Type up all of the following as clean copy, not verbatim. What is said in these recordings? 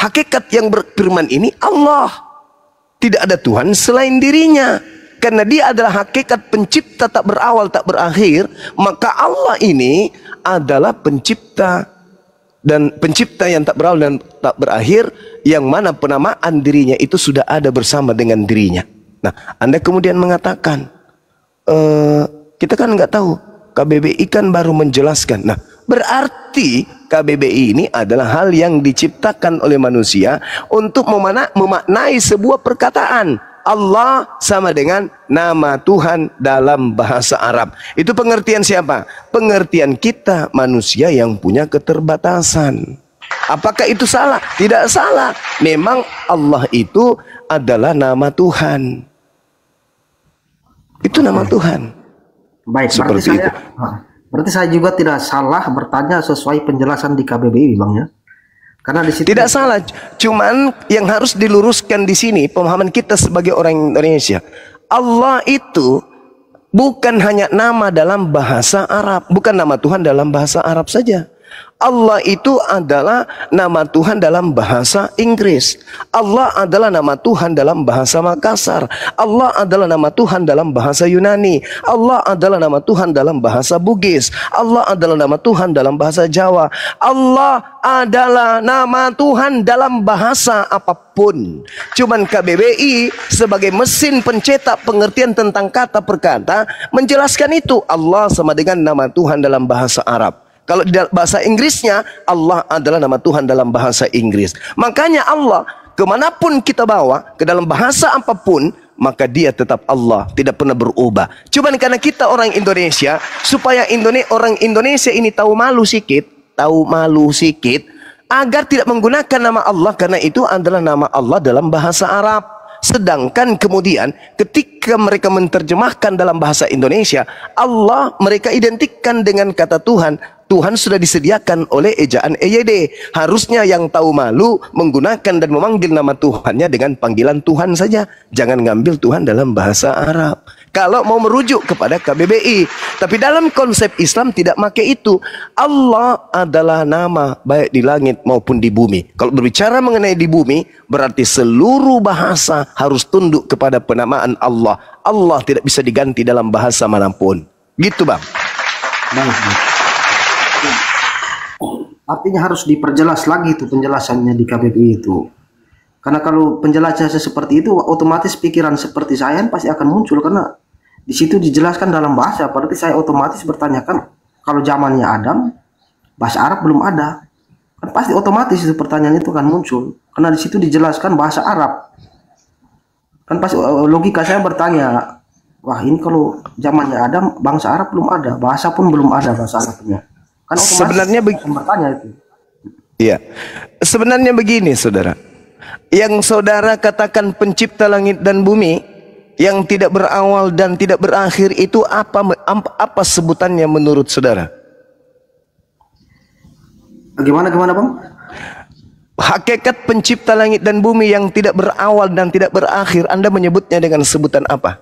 Hakikat yang berfirman ini Allah. Tidak ada Tuhan selain dirinya. Karena dia adalah hakikat pencipta tak berawal tak berakhir, maka Allah ini adalah pencipta, dan pencipta yang tak berawal dan tak berakhir, yang mana penamaan dirinya itu sudah ada bersama dengan dirinya. Nah, Anda kemudian mengatakan, kita kan nggak tahu, KBBI kan baru menjelaskan. Nah, berarti KBBI ini adalah hal yang diciptakan oleh manusia untuk memaknai sebuah perkataan. Allah sama dengan nama Tuhan dalam bahasa Arab. Itu pengertian siapa? Pengertian kita manusia yang punya keterbatasan. Apakah itu salah? Tidak salah. Memang Allah itu adalah nama Tuhan. Itu nama Tuhan. Baik, berarti saya juga tidak salah bertanya sesuai penjelasan di KBBI, Bang, ya. Karena di situ tidak salah, cuman yang harus diluruskan di sini pemahaman kita sebagai orang Indonesia. Allah itu bukan hanya nama dalam bahasa Arab, bukan nama Tuhan dalam bahasa Arab saja. Allah itu adalah nama Tuhan dalam bahasa Inggris. Allah adalah nama Tuhan dalam bahasa Makassar. Allah adalah nama Tuhan dalam bahasa Yunani. Allah adalah nama Tuhan dalam bahasa Bugis. Allah adalah nama Tuhan dalam bahasa Jawa. Allah adalah nama Tuhan dalam bahasa apapun. Cuman KBBI sebagai mesin pencetak pengertian tentang kata per kata menjelaskan itu. Allah sama dengan nama Tuhan dalam bahasa Arab. Kalau di bahasa Inggrisnya, Allah adalah nama Tuhan dalam bahasa Inggris. Makanya Allah, kemanapun kita bawa, ke dalam bahasa apapun, maka dia tetap Allah, tidak pernah berubah. Cuman karena kita orang Indonesia, supaya orang Indonesia ini tahu malu sikit, agar tidak menggunakan nama Allah, karena itu adalah nama Allah dalam bahasa Arab. Sedangkan kemudian ketika mereka menerjemahkan dalam bahasa Indonesia, Allah mereka identikkan dengan kata Tuhan. Tuhan sudah disediakan oleh ejaan EYD. Harusnya yang tahu malu menggunakan dan memanggil nama Tuhannya dengan panggilan Tuhan saja. Jangan ngambil Tuhan dalam bahasa Arab. Kalau mau merujuk kepada KBBI. Tapi dalam konsep Islam tidak pakai itu. Allah adalah nama baik di langit maupun di bumi. Kalau berbicara mengenai di bumi, berarti seluruh bahasa harus tunduk kepada penamaan Allah. Allah tidak bisa diganti dalam bahasa manapun. Gitu, Bang. Artinya harus diperjelas lagi itu penjelasannya di KBBI itu. Karena kalau penjelasannya seperti itu, otomatis pikiran seperti saya pasti akan muncul, karena di situ dijelaskan dalam bahasa. Berarti saya otomatis bertanyakan, kalau zamannya Adam, bahasa Arab belum ada, kan pasti otomatis itu pertanyaan itu akan muncul. Karena di situ dijelaskan bahasa Arab, kan pasti logika saya bertanya, wah ini kalau zamannya Adam, bangsa Arab belum ada, bahasa pun belum ada bahasa Arabnya. Kan sebenarnya bertanya itu. Iya. Sebenarnya begini, saudara. Yang saudara katakan pencipta langit dan bumi yang tidak berawal dan tidak berakhir itu apa sebutannya menurut saudara? Gimana Bang? Hakikat pencipta langit dan bumi yang tidak berawal dan tidak berakhir, Anda menyebutnya dengan sebutan apa?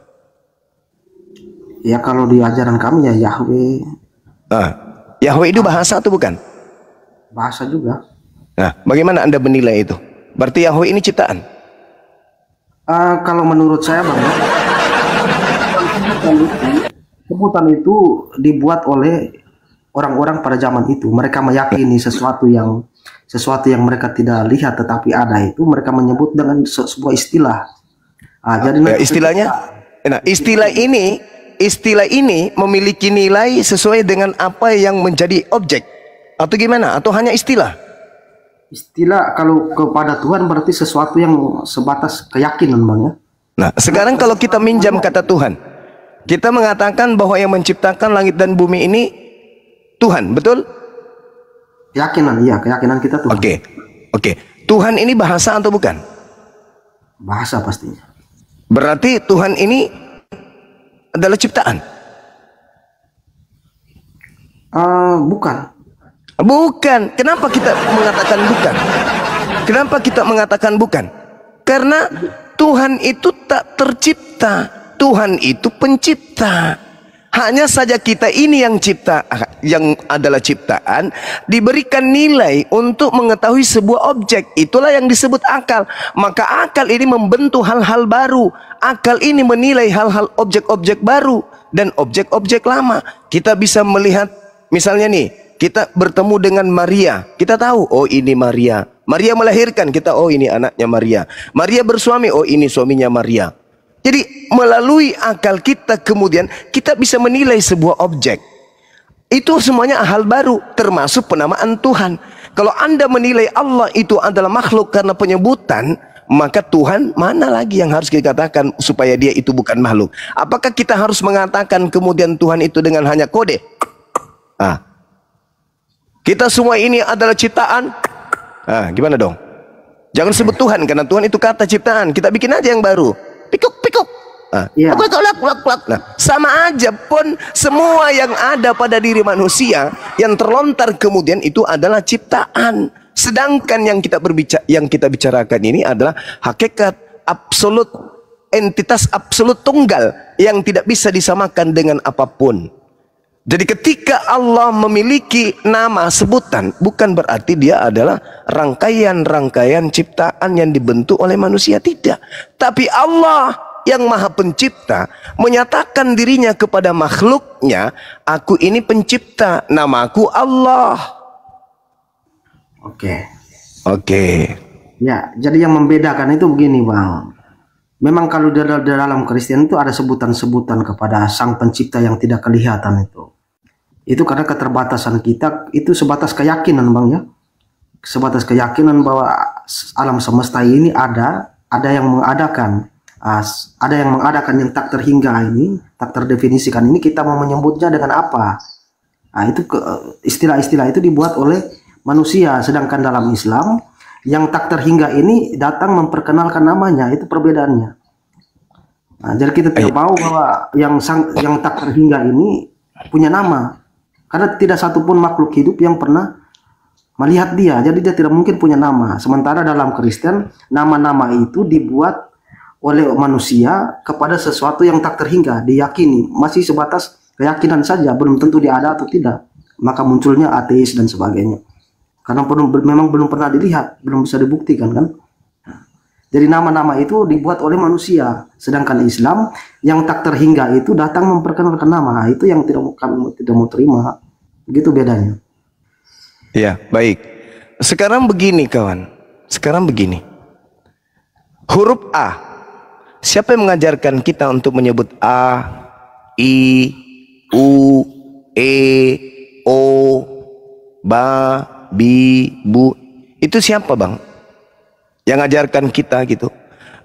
Ya kalau di ajaran kami ya Yahweh. Yahweh itu bahasa atau bukan? Bahasa juga. Nah, bagaimana Anda menilai itu? Berarti Yahweh ini ciptaan? Kalau menurut saya, Bang, sebutan itu dibuat oleh orang-orang pada zaman itu. Mereka meyakini sesuatu yang mereka tidak lihat tetapi ada, itu mereka menyebut dengan sebuah istilah. Jadi istilahnya, istilah ini memiliki nilai sesuai dengan apa yang menjadi objek atau gimana? Atau hanya istilah? Istilah kalau kepada Tuhan berarti sesuatu yang sebatas keyakinan, Bang, ya. Nah, sekarang kalau kita minjam kata Tuhan, kita mengatakan bahwa yang menciptakan langit dan bumi ini Tuhan, betul? Keyakinan, iya, keyakinan kita Tuhan. Oke. Tuhan ini bahasa atau bukan? Bahasa pastinya. Berarti Tuhan ini adalah ciptaan? Bukan. Kenapa kita mengatakan bukan? Kenapa kita mengatakan bukan? Karena Tuhan itu tak tercipta. Tuhan itu pencipta. Hanya saja kita ini yang adalah ciptaan, diberikan nilai untuk mengetahui sebuah objek. Itulah yang disebut akal. Maka akal ini membentuk hal-hal baru. Akal ini menilai hal-hal objek-objek baru dan objek-objek lama. Kita bisa melihat, misalnya nih, kita bertemu dengan Maria. Kita tahu, oh ini Maria. Maria melahirkan, kita, oh ini anaknya Maria. Maria bersuami, oh ini suaminya Maria. Jadi melalui akal kita kemudian kita bisa menilai sebuah objek. Itu semuanya hal baru, termasuk penamaan Tuhan. Kalau Anda menilai Allah itu adalah makhluk karena penyebutan, maka Tuhan mana lagi yang harus kita katakan supaya dia itu bukan makhluk? Apakah kita harus mengatakan kemudian Tuhan itu dengan hanya kode? Kita semua ini adalah ciptaan. Gimana dong? Jangan sebut Tuhan, karena Tuhan itu kata ciptaan. Kita bikin aja yang baru. Pikuk, pikuk. Nah, sama aja pun semua yang ada pada diri manusia yang terlontar kemudian itu adalah ciptaan. Sedangkan yang kita bicarakan ini adalah hakikat absolut, entitas absolut tunggal yang tidak bisa disamakan dengan apapun. Jadi ketika Allah memiliki nama sebutan, bukan berarti dia adalah rangkaian-rangkaian ciptaan yang dibentuk oleh manusia, tidak. Tapi Allah yang Maha Pencipta menyatakan dirinya kepada makhluknya, aku ini pencipta, namaku Allah. Oke. Ya, jadi yang membedakan itu begini, Bang. Memang kalau dalam Kristen itu ada sebutan-sebutan kepada Sang Pencipta yang tidak kelihatan itu. Itu karena keterbatasan kita, itu sebatas keyakinan, Bang, ya. Sebatas keyakinan bahwa alam semesta ini ada yang mengadakan. Ada yang mengadakan yang tak terhingga ini, tak terdefinisikan ini, kita mau menyebutnya dengan apa? Itu istilah-istilah itu dibuat oleh manusia, sedangkan dalam Islam yang tak terhingga ini datang memperkenalkan namanya, itu perbedaannya. Jadi kita tidak mau bahwa yang tak terhingga ini punya nama. Karena tidak satupun makhluk hidup yang pernah melihat dia. Jadi dia tidak mungkin punya nama. Sementara dalam Kristen, nama-nama itu dibuat oleh manusia kepada sesuatu yang tak terhingga. Diyakini. Masih sebatas keyakinan saja. Belum tentu dia ada atau tidak. Maka munculnya ateis dan sebagainya. Karena memang belum pernah dilihat. Belum bisa dibuktikan, kan. Jadi nama-nama itu dibuat oleh manusia. Sedangkan Islam yang tak terhingga itu datang memperkenalkan nama. Itu yang kami tidak mau terima. Begitu bedanya. Ya, baik. Sekarang begini, kawan. Sekarang begini. Huruf A. Siapa yang mengajarkan kita untuk menyebut A, I, U, E, O, Ba, Bi, Bu? Itu siapa, Bang? Yang ngajarkan kita gitu.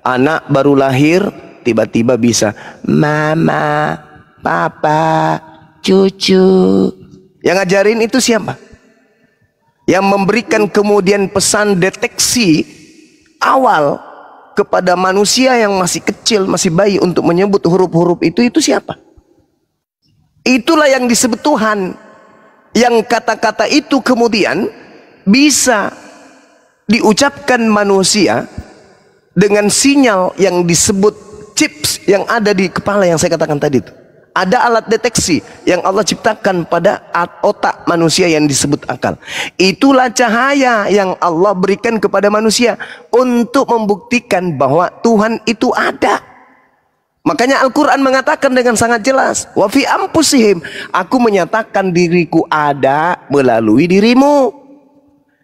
Anak baru lahir tiba-tiba bisa mama, papa, cucu. Yang ngajarin itu siapa? Yang memberikan kemudian pesan deteksi awal kepada manusia yang masih kecil, masih bayi untuk menyebut huruf-huruf itu siapa? Itulah yang disebut Tuhan. Yang kata-kata itu kemudian bisa diucapkan manusia dengan sinyal yang disebut chips yang ada di kepala yang saya katakan tadi itu. Ada alat deteksi yang Allah ciptakan pada otak manusia yang disebut akal. Itulah cahaya yang Allah berikan kepada manusia untuk membuktikan bahwa Tuhan itu ada. Makanya Al-Quran mengatakan dengan sangat jelas, wa fi anfusihim, aku menyatakan diriku ada melalui dirimu.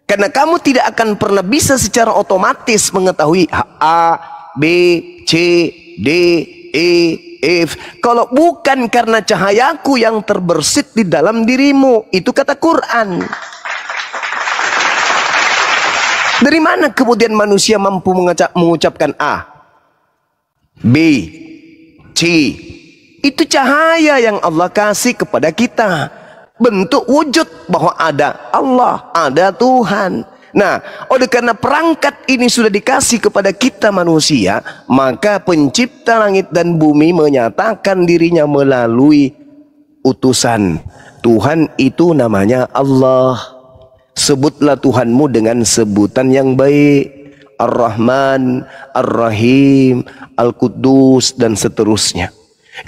Karena kamu tidak akan pernah bisa secara otomatis mengetahui A, B, C, D, E, F kalau bukan karena cahayaku yang terbersit di dalam dirimu. Itu kata Quran. Dari mana kemudian manusia mampu mengucapkan A, B, C? Itu cahaya yang Allah kasih kepada kita. Bentuk wujud bahwa ada Allah, ada Tuhan. Nah, oleh karena perangkat ini sudah dikasih kepada kita manusia, maka pencipta langit dan bumi menyatakan dirinya melalui utusan. Tuhan itu namanya Allah. Sebutlah Tuhanmu dengan sebutan yang baik. Ar-Rahman, Ar-Rahim, Al-Quddus, dan seterusnya.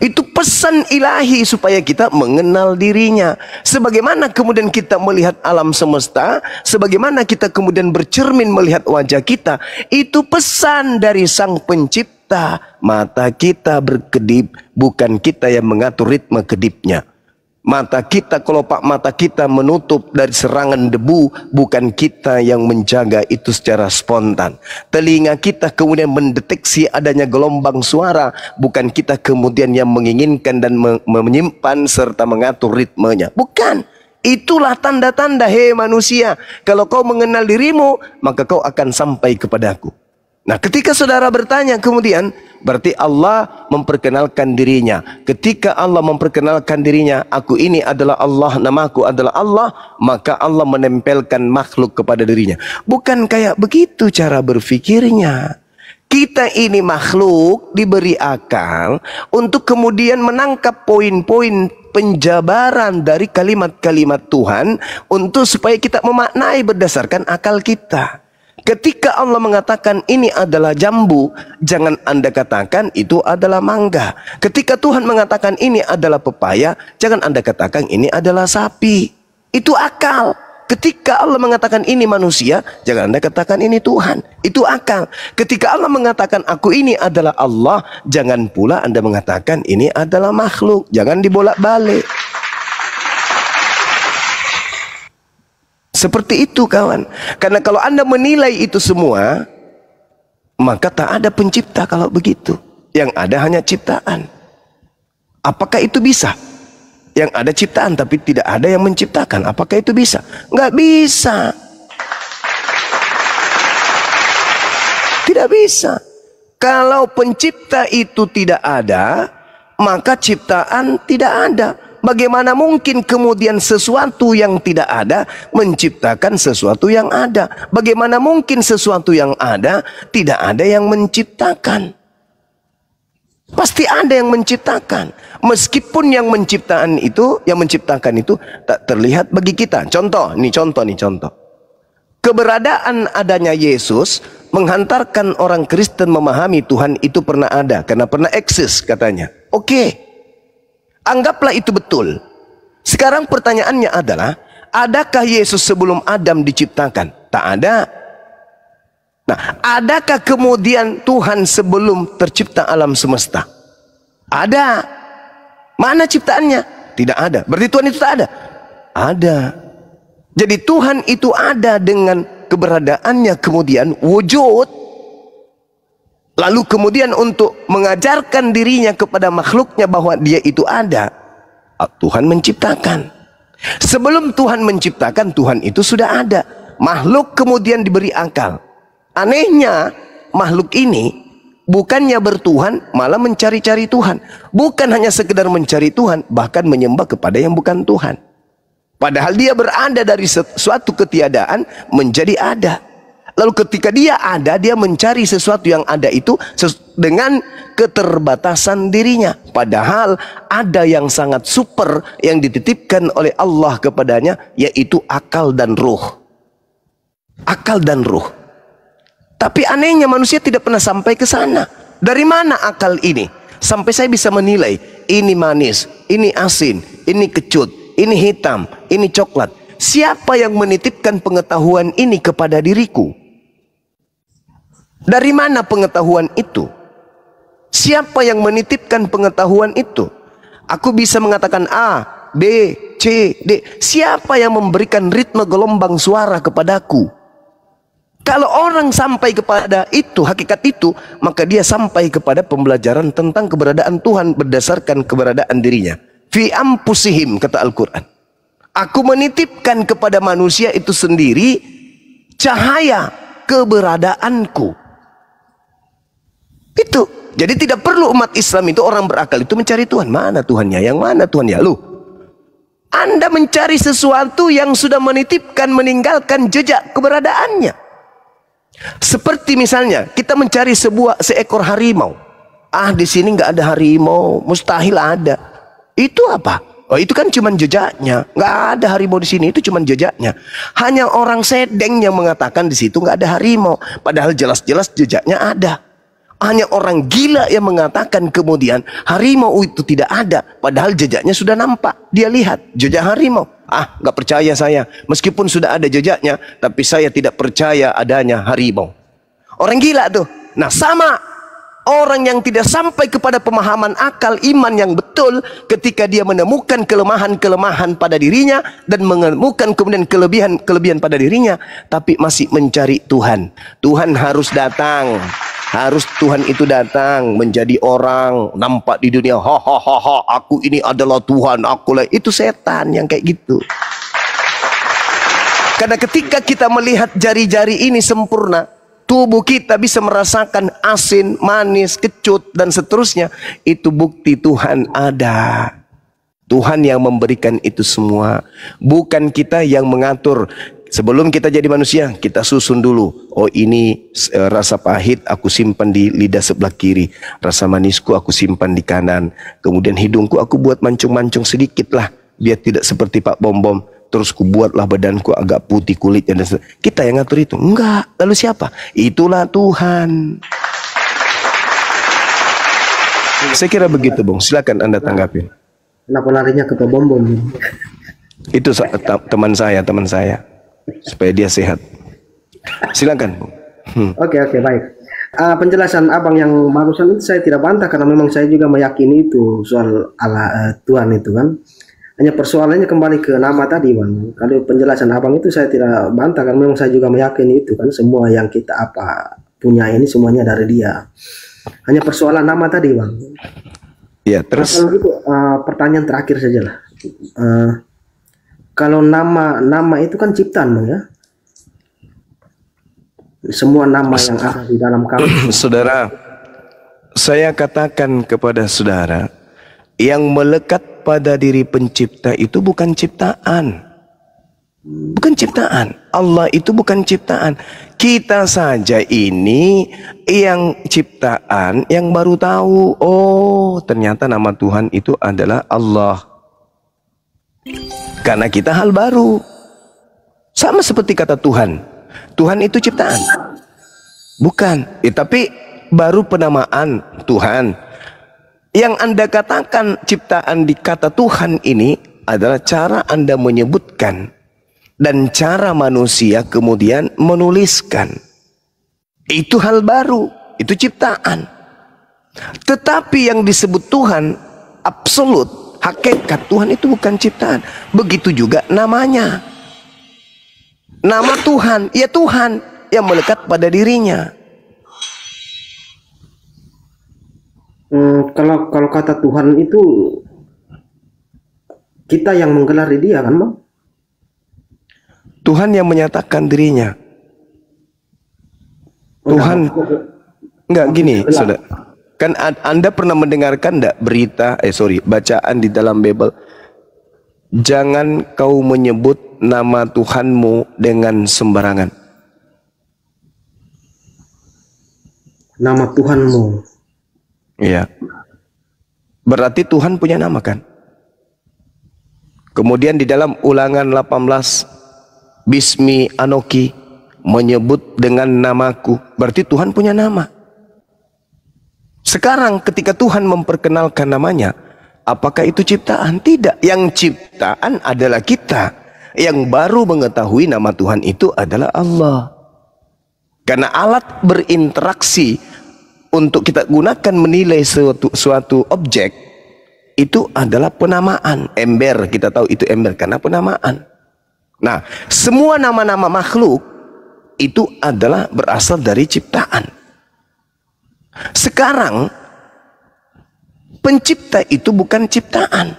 Itu pesan ilahi supaya kita mengenal dirinya. Sebagaimana kemudian kita melihat alam semesta, sebagaimana kita kemudian bercermin melihat wajah kita, itu pesan dari Sang Pencipta. Mata kita berkedip, bukan kita yang mengatur ritme kedipnya. Mata kita, kelopak mata kita menutup dari serangan debu, bukan kita yang menjaga itu secara spontan. Telinga kita kemudian mendeteksi adanya gelombang suara, bukan kita kemudian yang menginginkan dan menyimpan serta mengatur ritmenya. Bukan. Itulah tanda-tanda, hei manusia, kalau kau mengenal dirimu, maka kau akan sampai kepadaku. Nah, ketika saudara bertanya kemudian, berarti Allah memperkenalkan dirinya. Ketika Allah memperkenalkan dirinya, aku ini adalah Allah, namaku adalah Allah, maka Allah menempelkan makhluk kepada dirinya. Bukan kayak begitu cara berfikirnya. Kita ini makhluk diberi akal untuk kemudian menangkap poin-poin penjabaran dari kalimat-kalimat Tuhan untuk supaya kita memaknai berdasarkan akal kita. Ketika Allah mengatakan ini adalah jambu, jangan Anda katakan itu adalah mangga. Ketika Tuhan mengatakan ini adalah pepaya, jangan Anda katakan ini adalah sapi. Itu akal. Ketika Allah mengatakan ini manusia, jangan Anda katakan ini Tuhan. Itu akal. Ketika Allah mengatakan aku ini adalah Allah, jangan pula Anda mengatakan ini adalah makhluk. Jangan dibolak-balik. Seperti itu kawan. Karena kalau Anda menilai itu semua, maka tak ada pencipta kalau begitu. Yang ada hanya ciptaan. Apakah itu bisa? Yang ada ciptaan tapi tidak ada yang menciptakan. Apakah itu bisa? Nggak bisa. Tidak bisa. Kalau pencipta itu tidak ada, maka ciptaan tidak ada. Bagaimana mungkin kemudian sesuatu yang tidak ada menciptakan sesuatu yang ada? Bagaimana mungkin sesuatu yang ada tidak ada yang menciptakan? Pasti ada yang menciptakan. Meskipun yang menciptakan itu tak terlihat bagi kita. Contoh. Keberadaan adanya Yesus menghantarkan orang Kristen memahami Tuhan itu pernah ada karena pernah eksis katanya. Oke. Anggaplah itu betul. Sekarang pertanyaannya adalah, adakah Yesus sebelum Adam diciptakan? Tak ada. Nah, adakah kemudian Tuhan sebelum tercipta alam semesta? Ada. Mana ciptaannya? Tidak ada. Berarti Tuhan itu tak ada? Ada. Jadi Tuhan itu ada dengan keberadaannya kemudian wujud. Lalu kemudian untuk mengajarkan dirinya kepada makhluknya bahwa dia itu ada, Tuhan menciptakan. Sebelum Tuhan menciptakan, Tuhan itu sudah ada. Makhluk kemudian diberi akal. Anehnya, makhluk ini bukannya bertuhan, malah mencari-cari Tuhan. Bukan hanya sekedar mencari Tuhan, bahkan menyembah kepada yang bukan Tuhan. Padahal dia berada dari suatu ketiadaan menjadi ada. Lalu ketika dia ada, dia mencari sesuatu yang ada itu dengan keterbatasan dirinya. Padahal ada yang sangat super yang dititipkan oleh Allah kepadanya, yaitu akal dan ruh. Akal dan ruh. Tapi anehnya manusia tidak pernah sampai ke sana. Dari mana akal ini? Sampai saya bisa menilai, ini manis, ini asin, ini kecut, ini hitam, ini coklat. Siapa yang menitipkan pengetahuan ini kepada diriku? Dari mana pengetahuan itu? Siapa yang menitipkan pengetahuan itu? Aku bisa mengatakan A, B, C, D. Siapa yang memberikan ritme gelombang suara kepadaku? Kalau orang sampai kepada itu, hakikat itu, maka dia sampai kepada pembelajaran tentang keberadaan Tuhan berdasarkan keberadaan dirinya. Fi ampusihim, kata Al-Quran. Aku menitipkan kepada manusia itu sendiri cahaya keberadaanku. Itu. Jadi tidak perlu umat Islam itu, orang berakal itu mencari Tuhan. Mana Tuhannya? Yang mana Tuhannya? Lu. Anda mencari sesuatu yang sudah menitipkan, meninggalkan jejak keberadaannya. Seperti misalnya kita mencari seekor harimau. Ah, di sini nggak ada harimau, mustahil ada. Itu apa? Oh, itu kan cuman jejaknya. Nggak ada harimau di sini, itu cuman jejaknya. Hanya orang sedeng yang mengatakan di situ nggak ada harimau, padahal jelas-jelas jejaknya ada. Hanya orang gila yang mengatakan kemudian harimau itu tidak ada, padahal jejaknya sudah nampak. Dia lihat jejak harimau. Ah, nggak percaya saya. Meskipun sudah ada jejaknya, tapi saya tidak percaya adanya harimau. Orang gila tuh. Nah, sama orang yang tidak sampai kepada pemahaman akal iman yang betul ketika dia menemukan kelemahan-kelemahan pada dirinya dan menemukan kemudian kelebihan pada dirinya, tapi masih mencari Tuhan. Tuhan harus datang. Harus Tuhan itu datang menjadi orang, nampak di dunia, ha, aku ini adalah Tuhan, akulah. Itu setan yang kayak gitu. Karena ketika kita melihat jari-jari ini sempurna, tubuh kita bisa merasakan asin, manis, kecut, dan seterusnya. Itu bukti Tuhan ada. Tuhan yang memberikan itu semua. Bukan kita yang mengatur. Sebelum kita jadi manusia, kita susun dulu. Oh, ini rasa pahit aku simpan di lidah sebelah kiri. Rasa manisku aku simpan di kanan. Kemudian hidungku aku buat mancung-mancung sedikit lah, biar tidak seperti Pak Bom-Bom. Terus ku buatlah badanku agak putih kulitnya. Kita yang ngatur itu? Enggak. Lalu siapa? Itulah Tuhan. Saya kira begitu, Bung. Silakan Anda tanggapi. Kenapa larinya ke Pak Bom-Bom? Itu teman saya. Supaya dia sehat. Silakan, Bung. Oke, baik. Penjelasan abang yang barusan itu saya tidak bantah, karena memang saya juga meyakini itu soal Allah, Tuhan itu kan. Hanya persoalannya kembali ke nama tadi, Bang. Kalau penjelasan abang itu saya tidak bantah, karena memang saya juga meyakini itu kan, semua yang kita punya ini semuanya dari Dia. Hanya persoalan nama tadi, Bang. Ya, terus kalau gitu, pertanyaan terakhir saja lah. Kalau nama itu kan ciptaan, Bang, ya. Semua nama yang ada di dalam kami. Saudara, saya katakan kepada saudara, yang melekat pada diri pencipta itu bukan ciptaan. Bukan ciptaan. Allah itu bukan ciptaan. Kita saja ini yang ciptaan, yang baru tahu, oh ternyata nama Tuhan itu adalah Allah. Karena kita hal baru. Sama seperti kata Tuhan. Tuhan itu ciptaan? Bukan. Tapi baru penamaan Tuhan. Yang Anda katakan ciptaan di kata Tuhan ini adalah cara Anda menyebutkan. Dan cara manusia kemudian menuliskan. Itu hal baru. Itu ciptaan. Tetapi yang disebut Tuhan absolut. Hakikat Tuhan itu bukan ciptaan. Begitu juga namanya. Nama Tuhan, ya Tuhan yang melekat pada dirinya. Kalau kata Tuhan itu kita yang menggelari Dia kan, Bang? Tuhan yang menyatakan dirinya. Tuhan enggak gini, saudara. Kan Anda pernah mendengarkan enggak bacaan di dalam Bible? Jangan kau menyebut nama Tuhanmu dengan sembarangan. Nama Tuhanmu. Iya. Berarti Tuhan punya nama kan? Kemudian di dalam Ulangan 18, Bismi Anoki, menyebut dengan namaku. Berarti Tuhan punya nama. Sekarang ketika Tuhan memperkenalkan namanya, apakah itu ciptaan? Tidak. Yang ciptaan adalah kita. Yang baru mengetahui nama Tuhan itu adalah Allah. Karena alat berinteraksi untuk kita gunakan menilai suatu objek, itu adalah penamaan. Ember, kita tahu itu ember karena penamaan. Nah, semua nama-nama makhluk itu adalah berasal dari ciptaan. Sekarang pencipta itu bukan ciptaan.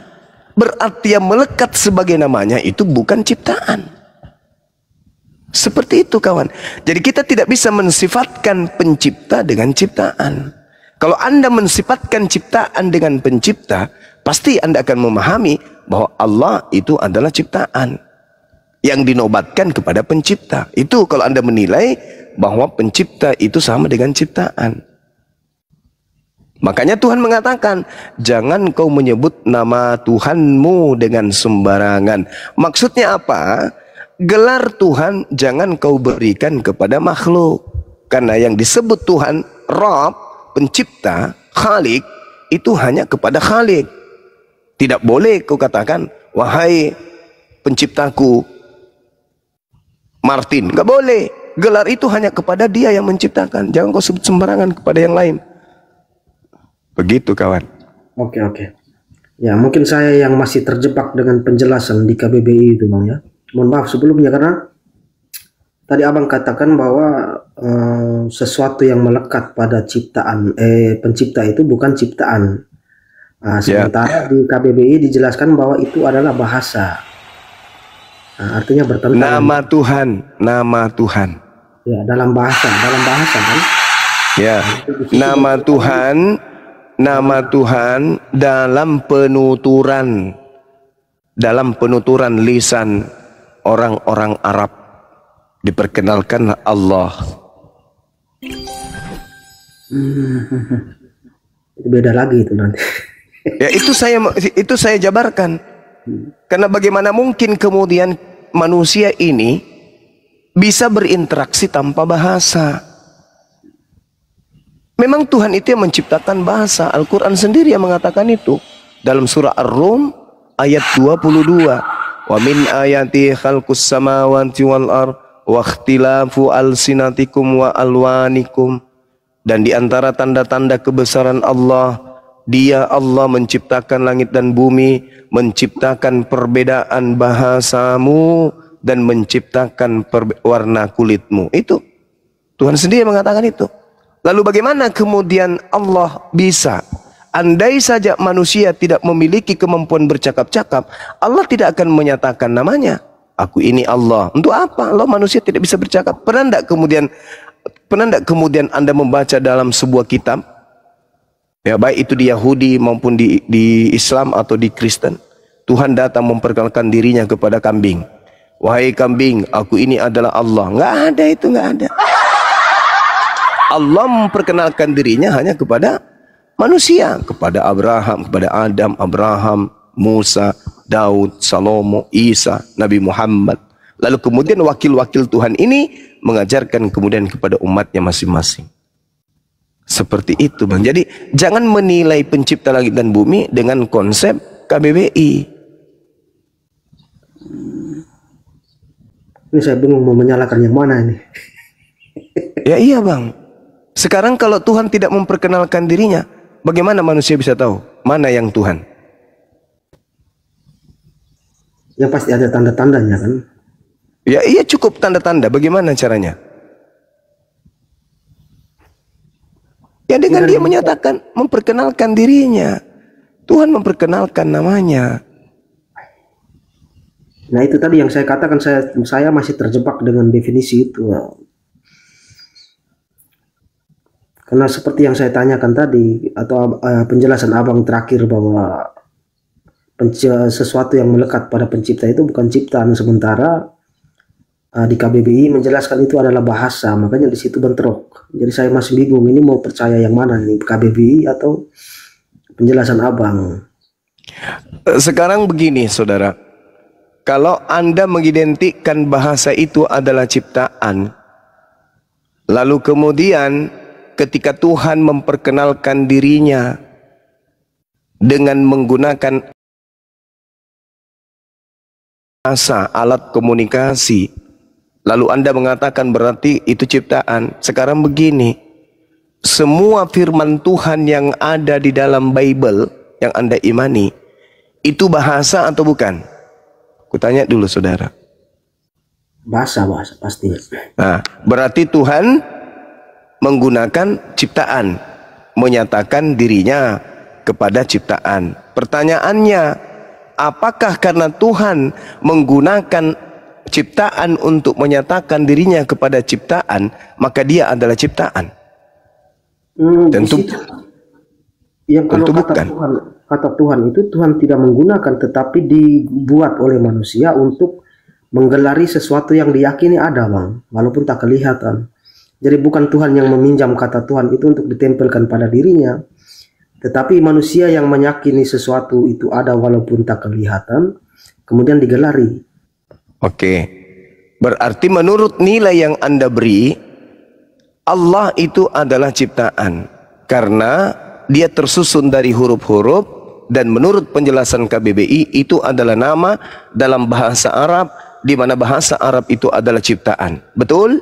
Berarti yang melekat sebagai namanya itu bukan ciptaan. Seperti itu, kawan. Jadi kita tidak bisa mensifatkan pencipta dengan ciptaan. Kalau Anda mensifatkan ciptaan dengan pencipta, pasti Anda akan memahami bahwa Allah itu adalah ciptaan yang dinobatkan kepada pencipta. Itu kalau Anda menilai bahwa pencipta itu sama dengan ciptaan. Makanya Tuhan mengatakan, jangan kau menyebut nama Tuhanmu dengan sembarangan. Maksudnya apa? Gelar Tuhan jangan kau berikan kepada makhluk. Karena yang disebut Tuhan, Rabb, pencipta, Khalik, itu hanya kepada Khalik. Tidak boleh kau katakan, wahai penciptaku Martin. Gak boleh. Gelar itu hanya kepada dia yang menciptakan. Jangan kau sebut sembarangan kepada yang lain. Begitu kawan. Oke, oke. Ya, mungkin saya yang masih terjebak dengan penjelasan di KBBI itu Bang ya. Mohon maaf sebelumnya karena tadi Abang katakan bahwa sesuatu yang melekat pada ciptaan pencipta itu bukan ciptaan. Sementara di KBBI dijelaskan bahwa itu adalah bahasa. Artinya bertentangan. Nama Tuhan. Ya, dalam bahasa kan? Ya, nama Tuhan dalam penuturan lisan orang-orang Arab diperkenalkan Allah. Itu beda lagi itu nanti. Ya, itu saya jabarkan. Karena bagaimana mungkin kemudian manusia ini bisa berinteraksi tanpa bahasa? Memang Tuhan itu yang menciptakan bahasa. Al-Quran sendiri yang mengatakan itu. Dalam surah Ar-Rum ayat 22. Wa min ayati khalqus samawati wal ard wa ikhtilafu alsinatikum wa alwanikum. Dan di antara tanda-tanda kebesaran Allah, Dia Allah menciptakan langit dan bumi, menciptakan perbedaan bahasamu dan menciptakan warna kulitmu. Itu Tuhan sendiri mengatakan itu. Lalu bagaimana kemudian Allah bisa? Andai saja manusia tidak memiliki kemampuan bercakap-cakap, Allah tidak akan menyatakan namanya. Aku ini Allah. Untuk apa? Allah manusia tidak bisa bercakap. Pernah tidak kemudian Anda membaca dalam sebuah kitab? Ya, baik itu di Yahudi maupun di Islam atau di Kristen. Tuhan datang memperkenalkan dirinya kepada kambing. Wahai kambing, aku ini adalah Allah. Nggak ada itu, nggak ada. Allah memperkenalkan dirinya hanya kepada manusia, kepada Abraham, kepada Abraham, Musa, Daud, Salomo, Isa, Nabi Muhammad. Lalu kemudian wakil-wakil Tuhan ini mengajarkan kemudian kepada umatnya masing-masing. Seperti itu Bang. Jadi jangan menilai pencipta langit dan bumi dengan konsep KBBI. Ini saya bingung mau menyalahkan yang mana ini. Ya iya Bang. Sekarang kalau Tuhan tidak memperkenalkan dirinya, bagaimana manusia bisa tahu mana yang Tuhan? Ya pasti ada tanda-tandanya kan? Ya iya cukup tanda-tanda. Bagaimana caranya? Ya dengan dia menyatakan, memperkenalkan dirinya. Tuhan memperkenalkan namanya. Nah itu tadi yang saya katakan, saya masih terjebak dengan definisi itu. Karena seperti yang saya tanyakan tadi, atau penjelasan Abang terakhir bahwa sesuatu yang melekat pada pencipta itu bukan ciptaan, sementara di KBBI menjelaskan itu adalah bahasa, makanya di situ bentrok. Jadi saya masih bingung ini mau percaya yang mana nih, KBBI atau penjelasan Abang. Sekarang begini saudara, kalau Anda mengidentikan bahasa itu adalah ciptaan, lalu kemudian ketika Tuhan memperkenalkan dirinya dengan menggunakan bahasa, alat komunikasi, lalu Anda mengatakan berarti itu ciptaan. Sekarang begini, semua firman Tuhan yang ada di dalam Bible yang Anda imani, itu bahasa atau bukan? Kutanya dulu saudara. Bahasa pastinya. Nah, berarti Tuhan menggunakan ciptaan, menyatakan dirinya kepada ciptaan. Pertanyaannya, apakah karena Tuhan menggunakan ciptaan untuk menyatakan dirinya kepada ciptaan, maka dia adalah ciptaan? Tentu, yang kalau tentu kata bukan. Kata Tuhan itu Tuhan tidak menggunakan, tetapi dibuat oleh manusia untuk menggelari sesuatu yang diyakini ada Bang, walaupun tak kelihatan. Jadi bukan Tuhan yang meminjam kata Tuhan itu untuk ditempelkan pada dirinya, tetapi manusia yang meyakini sesuatu itu ada walaupun tak kelihatan, kemudian digelari. Oke, berarti menurut nilai yang Anda beri, Allah itu adalah ciptaan. Karena dia tersusun dari huruf-huruf, dan menurut penjelasan KBBI itu adalah nama dalam bahasa Arab, di mana bahasa Arab itu adalah ciptaan. Betul?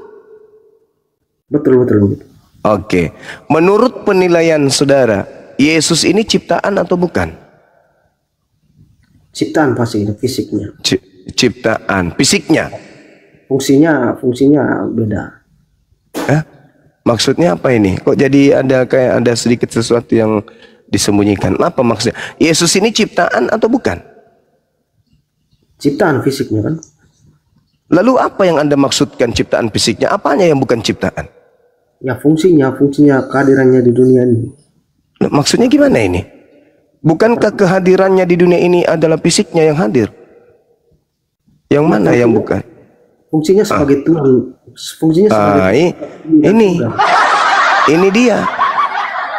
Betul, betul, betul. Oke. Menurut penilaian saudara, Yesus ini ciptaan atau bukan? Ciptaan pasti, fisiknya. Ciptaan, fisiknya. Fungsinya beda. Maksudnya apa ini? Kok jadi ada sedikit sesuatu yang disembunyikan? Apa maksudnya? Yesus ini ciptaan atau bukan? Ciptaan fisiknya kan. Lalu apa yang Anda maksudkan ciptaan fisiknya? Apanya yang bukan ciptaan? Ya fungsinya kehadirannya di dunia ini. Maksudnya gimana ini? Bukankah kehadirannya di dunia ini adalah fisiknya yang hadir? Yang mana yang bukan? Fungsinya sebagai Tuhan. Fungsinya sebagai ini dia.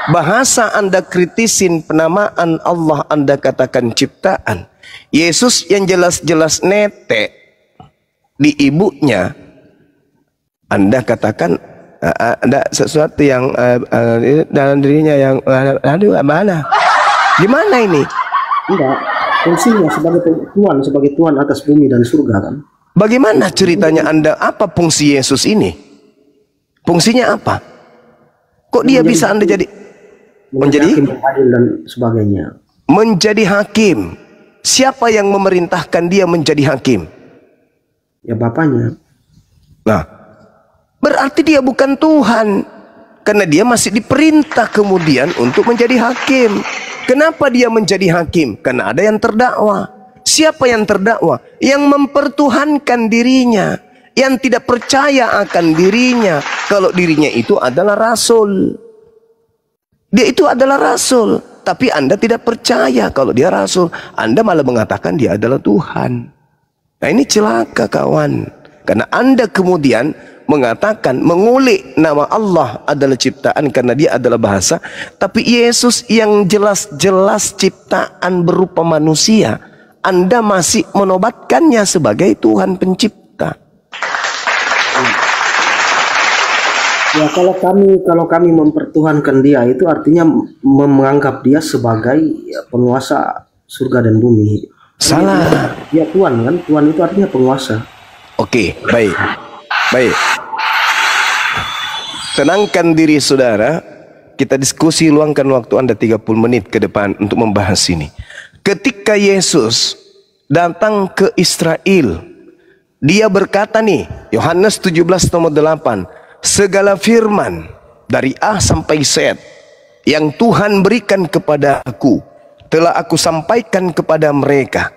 Bahasa Anda kritisin, penamaan Allah Anda katakan ciptaan. Yesus yang jelas-jelas netek di ibunya, Anda katakan ada sesuatu yang dalam dirinya yang mana? Gimana ini? Enggak, fungsinya sebagai Tuhan atas bumi dan surga kan. Bagaimana ceritanya Anda? Apa fungsi Yesus ini? Fungsinya apa? Kok dia bisa Anda menjadi hakim adil dan sebagainya? Menjadi hakim. Siapa yang memerintahkan dia menjadi hakim? Ya bapaknya. Nah, berarti dia bukan Tuhan, karena dia masih diperintah kemudian untuk menjadi hakim. Kenapa dia menjadi hakim? Karena ada yang terdakwa. Siapa yang terdakwa? Yang mempertuhankan dirinya, yang tidak percaya akan dirinya kalau dirinya itu adalah rasul. Dia itu adalah rasul, tapi Anda tidak percaya kalau dia rasul. Anda malah mengatakan dia adalah Tuhan. Nah, ini celaka kawan. Karena Anda kemudian mengatakan, mengulik nama Allah adalah ciptaan karena dia adalah bahasa, tapi Yesus yang jelas-jelas ciptaan berupa manusia, Anda masih menobatkannya sebagai Tuhan pencipta. Ya kalau kami mempertuhankan dia, itu artinya menganggap dia sebagai penguasa surga dan bumi. Salah. Dia Tuhan kan, Tuhan itu artinya penguasa. Oke, baik. Tenangkan diri saudara. Kita diskusi, luangkan waktu Anda 30 menit ke depan untuk membahas ini. Ketika Yesus datang ke Israel, dia berkata nih, Yohanes 17:8, segala firman dari A sampai Z yang Tuhan berikan kepada aku, telah aku sampaikan kepada mereka.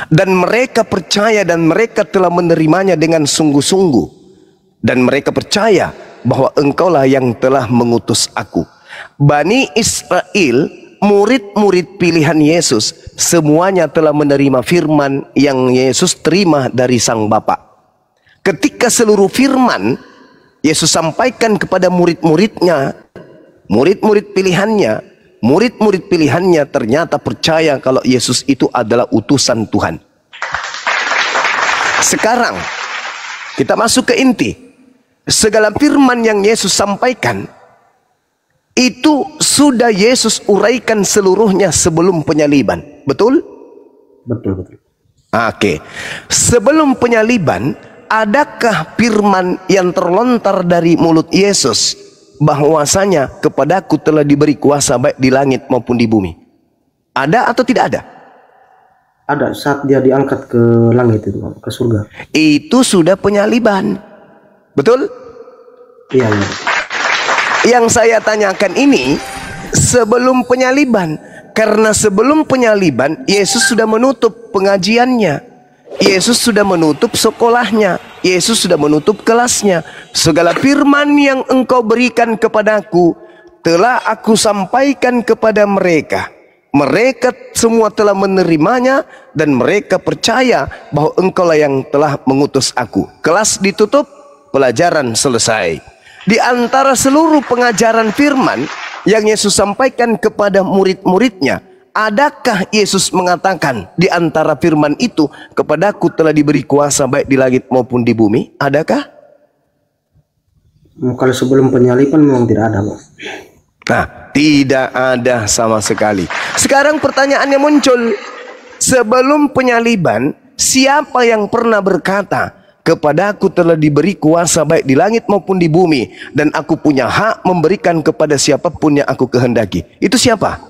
Dan mereka percaya dan mereka telah menerimanya dengan sungguh-sungguh. Dan mereka percaya bahwa engkaulah yang telah mengutus aku. Bani Israel, murid-murid pilihan Yesus, semuanya telah menerima firman yang Yesus terima dari Sang Bapa. Ketika seluruh firman Yesus sampaikan kepada murid-muridnya, murid-murid pilihannya ternyata percaya kalau Yesus itu adalah utusan Tuhan. Sekarang kita masuk ke inti. Segala firman yang Yesus sampaikan itu sudah Yesus uraikan seluruhnya sebelum penyaliban. Betul? Betul. Oke. Sebelum penyaliban, adakah firman yang terlontar dari mulut Yesus bahwasanya kepadaku telah diberi kuasa baik di langit maupun di bumi? Ada atau tidak ada? Ada, saat dia diangkat ke langit itu, ke surga. Itu sudah penyaliban. Betul? Iya. Yang saya tanyakan ini sebelum penyaliban. Karena sebelum penyaliban Yesus sudah menutup pengajiannya, Yesus sudah menutup sekolahnya, Yesus sudah menutup kelasnya. Segala firman yang engkau berikan kepadaku telah aku sampaikan kepada mereka. Mereka semua telah menerimanya dan mereka percaya bahwa engkaulah yang telah mengutus aku. Kelas ditutup, pelajaran selesai. Di antara seluruh pengajaran firman yang Yesus sampaikan kepada murid-muridnya, adakah Yesus mengatakan di antara firman itu, kepadaku telah diberi kuasa baik di langit maupun di bumi? Adakah? Kalau sebelum penyaliban memang tidak ada, Pak. Nah, tidak ada sama sekali. Sekarang pertanyaannya muncul. Sebelum penyaliban, siapa yang pernah berkata, kepadaku telah diberi kuasa baik di langit maupun di bumi, dan aku punya hak memberikan kepada siapapun yang aku kehendaki? Itu siapa?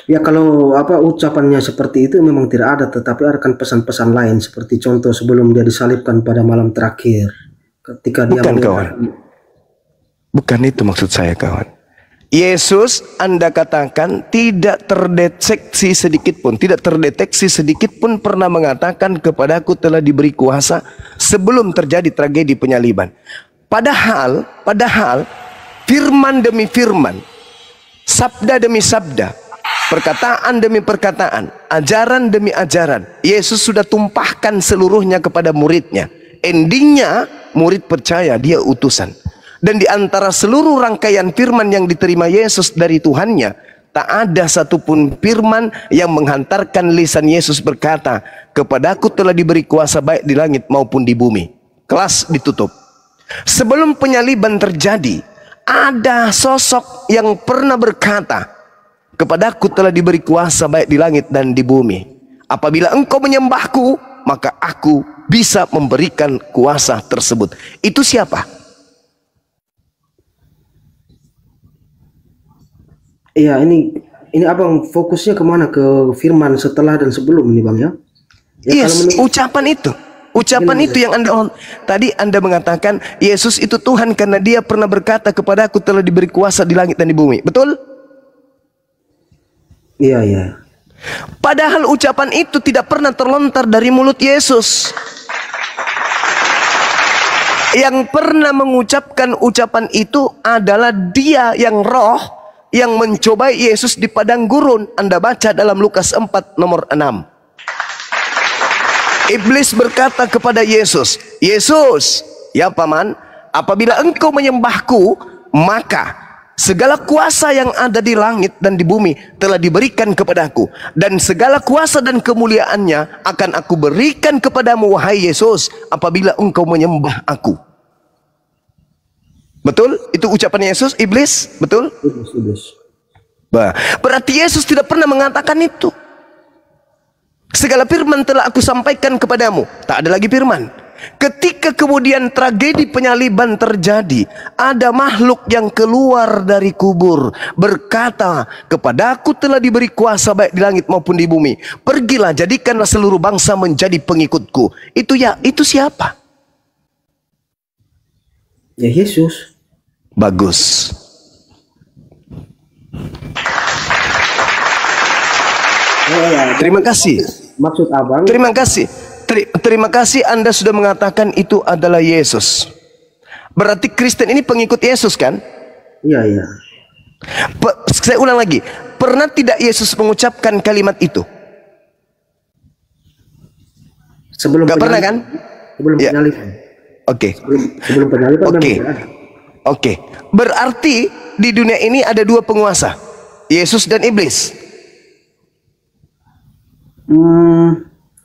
Ya kalau ucapannya seperti itu memang tidak ada, tetapi akan pesan-pesan lain seperti contoh sebelum dia disalibkan pada malam terakhir ketika dia Bukan kawan. Bukan itu maksud saya kawan. Yesus Anda katakan tidak terdeteksi sedikit pun, pernah mengatakan kepadaku telah diberi kuasa sebelum terjadi tragedi penyaliban. Padahal firman demi firman, sabda demi sabda, perkataan demi perkataan, ajaran demi ajaran, Yesus sudah tumpahkan seluruhnya kepada muridnya. Endingnya murid percaya dia utusan. Dan di antara seluruh rangkaian firman yang diterima Yesus dari Tuhannya, tak ada satupun firman yang menghantarkan lisan Yesus berkata, kepadaku telah diberi kuasa baik di langit maupun di bumi. Kelas ditutup. Sebelum penyaliban terjadi, ada sosok yang pernah berkata, kepadaku telah diberi kuasa baik di langit dan di bumi. Apabila engkau menyembahku, maka aku bisa memberikan kuasa tersebut. Itu siapa? Iya, ini abang fokusnya kemana, ke firman setelah dan sebelum ini bang ya? Yes, ucapan itu yang tadi Anda mengatakan Yesus itu Tuhan karena dia pernah berkata kepadaku telah diberi kuasa di langit dan di bumi. Betul? Iya. Padahal ucapan itu tidak pernah terlontar dari mulut Yesus. Yang pernah mengucapkan ucapan itu adalah dia yang roh yang mencobai Yesus di padang gurun. Anda baca dalam Lukas 4 nomor 6. Iblis berkata kepada Yesus, Yesus, ya paman, apabila engkau menyembahku, maka segala kuasa yang ada di langit dan di bumi telah diberikan kepadaku, dan segala kuasa dan kemuliaannya akan aku berikan kepadamu, wahai Yesus, apabila engkau menyembah aku. Betul? Itu ucapan Yesus, iblis? Betul? Iblis. Berarti Yesus tidak pernah mengatakan itu. Segala firman telah aku sampaikan kepadamu. Tak ada lagi firman. Ketika kemudian tragedi penyaliban terjadi, ada makhluk yang keluar dari kubur berkata, kepadaku telah diberi kuasa baik di langit maupun di bumi. Pergilah, jadikanlah seluruh bangsa menjadi pengikutku. Itu siapa? Ya Yesus. Bagus. Terima kasih. Maksud abang. Terima kasih. Terima kasih Anda sudah mengatakan itu adalah Yesus. Berarti Kristen ini pengikut Yesus kan? Iya. Saya ulang lagi. Pernah tidak Yesus mengucapkan kalimat itu? Sebelum Gak pernah kan? Sebelum penyaliban. Oke. Sebelum penyaliban. Oke. Berarti di dunia ini ada dua penguasa, Yesus dan iblis.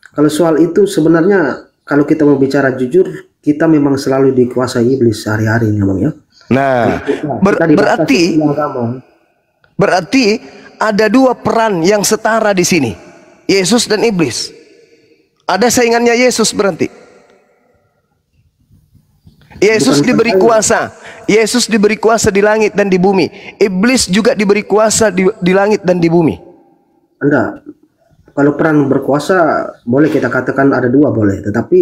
Kalau soal itu sebenarnya kalau kita mau bicara jujur, kita memang selalu dikuasai iblis sehari-hari ya bang ya. Nah, berarti ada dua peran yang setara di sini, Yesus dan iblis. Ada saingannya Yesus berarti. Yesus diberi kuasa. Yesus diberi kuasa di langit dan di bumi. Iblis juga diberi kuasa di langit dan di bumi. Enggak. Kalau peran berkuasa boleh kita katakan ada dua boleh. Tetapi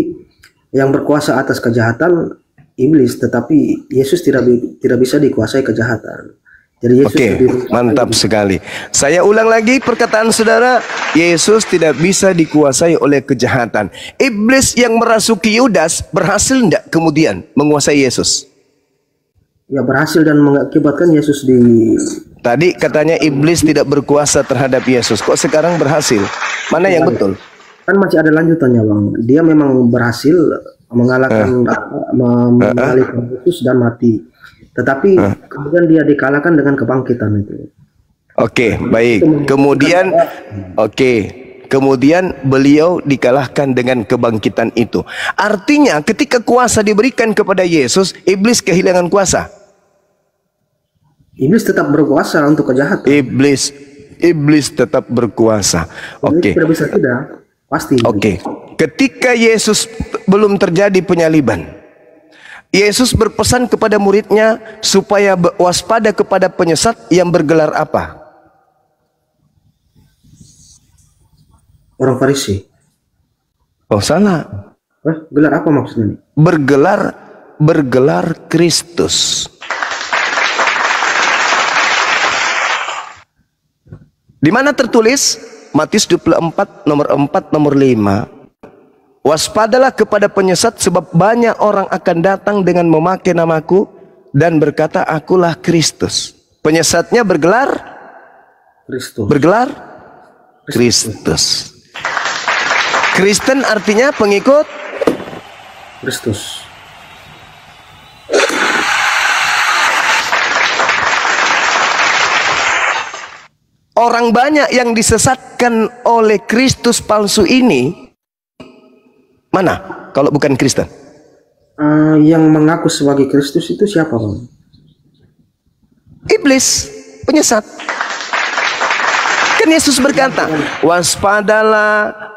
yang berkuasa atas kejahatan iblis. Tetapi Yesus tidak bisa dikuasai kejahatan. Jadi Yesus mantap sekali. Saya ulang lagi perkataan saudara. Yesus tidak bisa dikuasai oleh kejahatan. Iblis yang merasuki Yudas berhasil tidak kemudian menguasai Yesus? Ya berhasil dan mengakibatkan Yesus di... Tadi katanya iblis tidak berkuasa terhadap Yesus. Kok sekarang berhasil? Mana yang betul? Kan masih ada lanjutannya bang. Dia memang berhasil mengalahkan Yesus dan mati. Tetapi kemudian dia dikalahkan dengan kebangkitan itu. Oke, baik. Kemudian beliau dikalahkan dengan kebangkitan itu. Artinya ketika kuasa diberikan kepada Yesus, iblis kehilangan kuasa. Iblis tetap berkuasa untuk kejahatan. Iblis tetap berkuasa. Oke. Tidak bisa tidak, pasti. Oke. Ketika Yesus belum terjadi penyaliban, Yesus berpesan kepada muridnya supaya waspada kepada penyesat yang bergelar apa? Orang Farisi. Oh, salah. Gelar apa maksudnya? Bergelar Kristus. Di mana tertulis? Matius 24 nomor 4 nomor 5. Waspadalah kepada penyesat, sebab banyak orang akan datang dengan memakai namaku dan berkata, akulah Kristus. Penyesatnya bergelar Kristus. Bergelar Kristus. Kristen artinya pengikut Kristus. Orang banyak yang disesatkan oleh Kristus palsu ini, mana kalau bukan Kristen? Yang mengaku sebagai Kristus itu siapa, Bang? Iblis, penyesat. Kan Yesus berkata,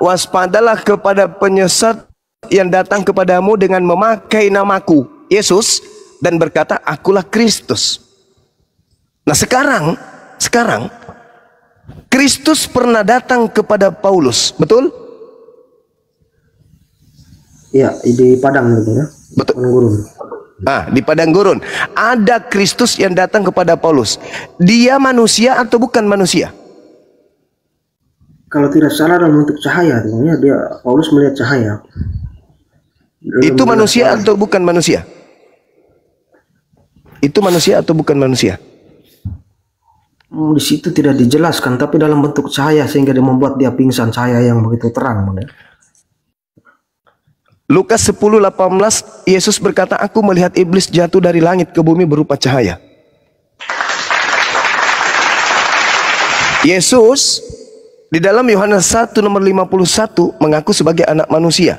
waspadalah kepada penyesat yang datang kepadamu dengan memakai namaku, Yesus, dan berkata, akulah Kristus. Nah sekarang Kristus pernah datang kepada Paulus, betul? Ya, di padang gitu ya. Betul. Padang gurun. Di padang gurun ada Kristus yang datang kepada Paulus. Dia manusia atau bukan manusia? Kalau tidak salah dalam bentuk cahaya, ya, Paulus melihat cahaya. Itu manusia atau bukan manusia? Itu manusia atau bukan manusia? Di situ tidak dijelaskan, tapi dalam bentuk cahaya sehingga dia membuat dia pingsan, cahaya yang begitu terang. Lukas 10:18, Yesus berkata, aku melihat iblis jatuh dari langit ke bumi berupa cahaya. Yesus di dalam Yohanes 1 nomor 51 mengaku sebagai anak manusia.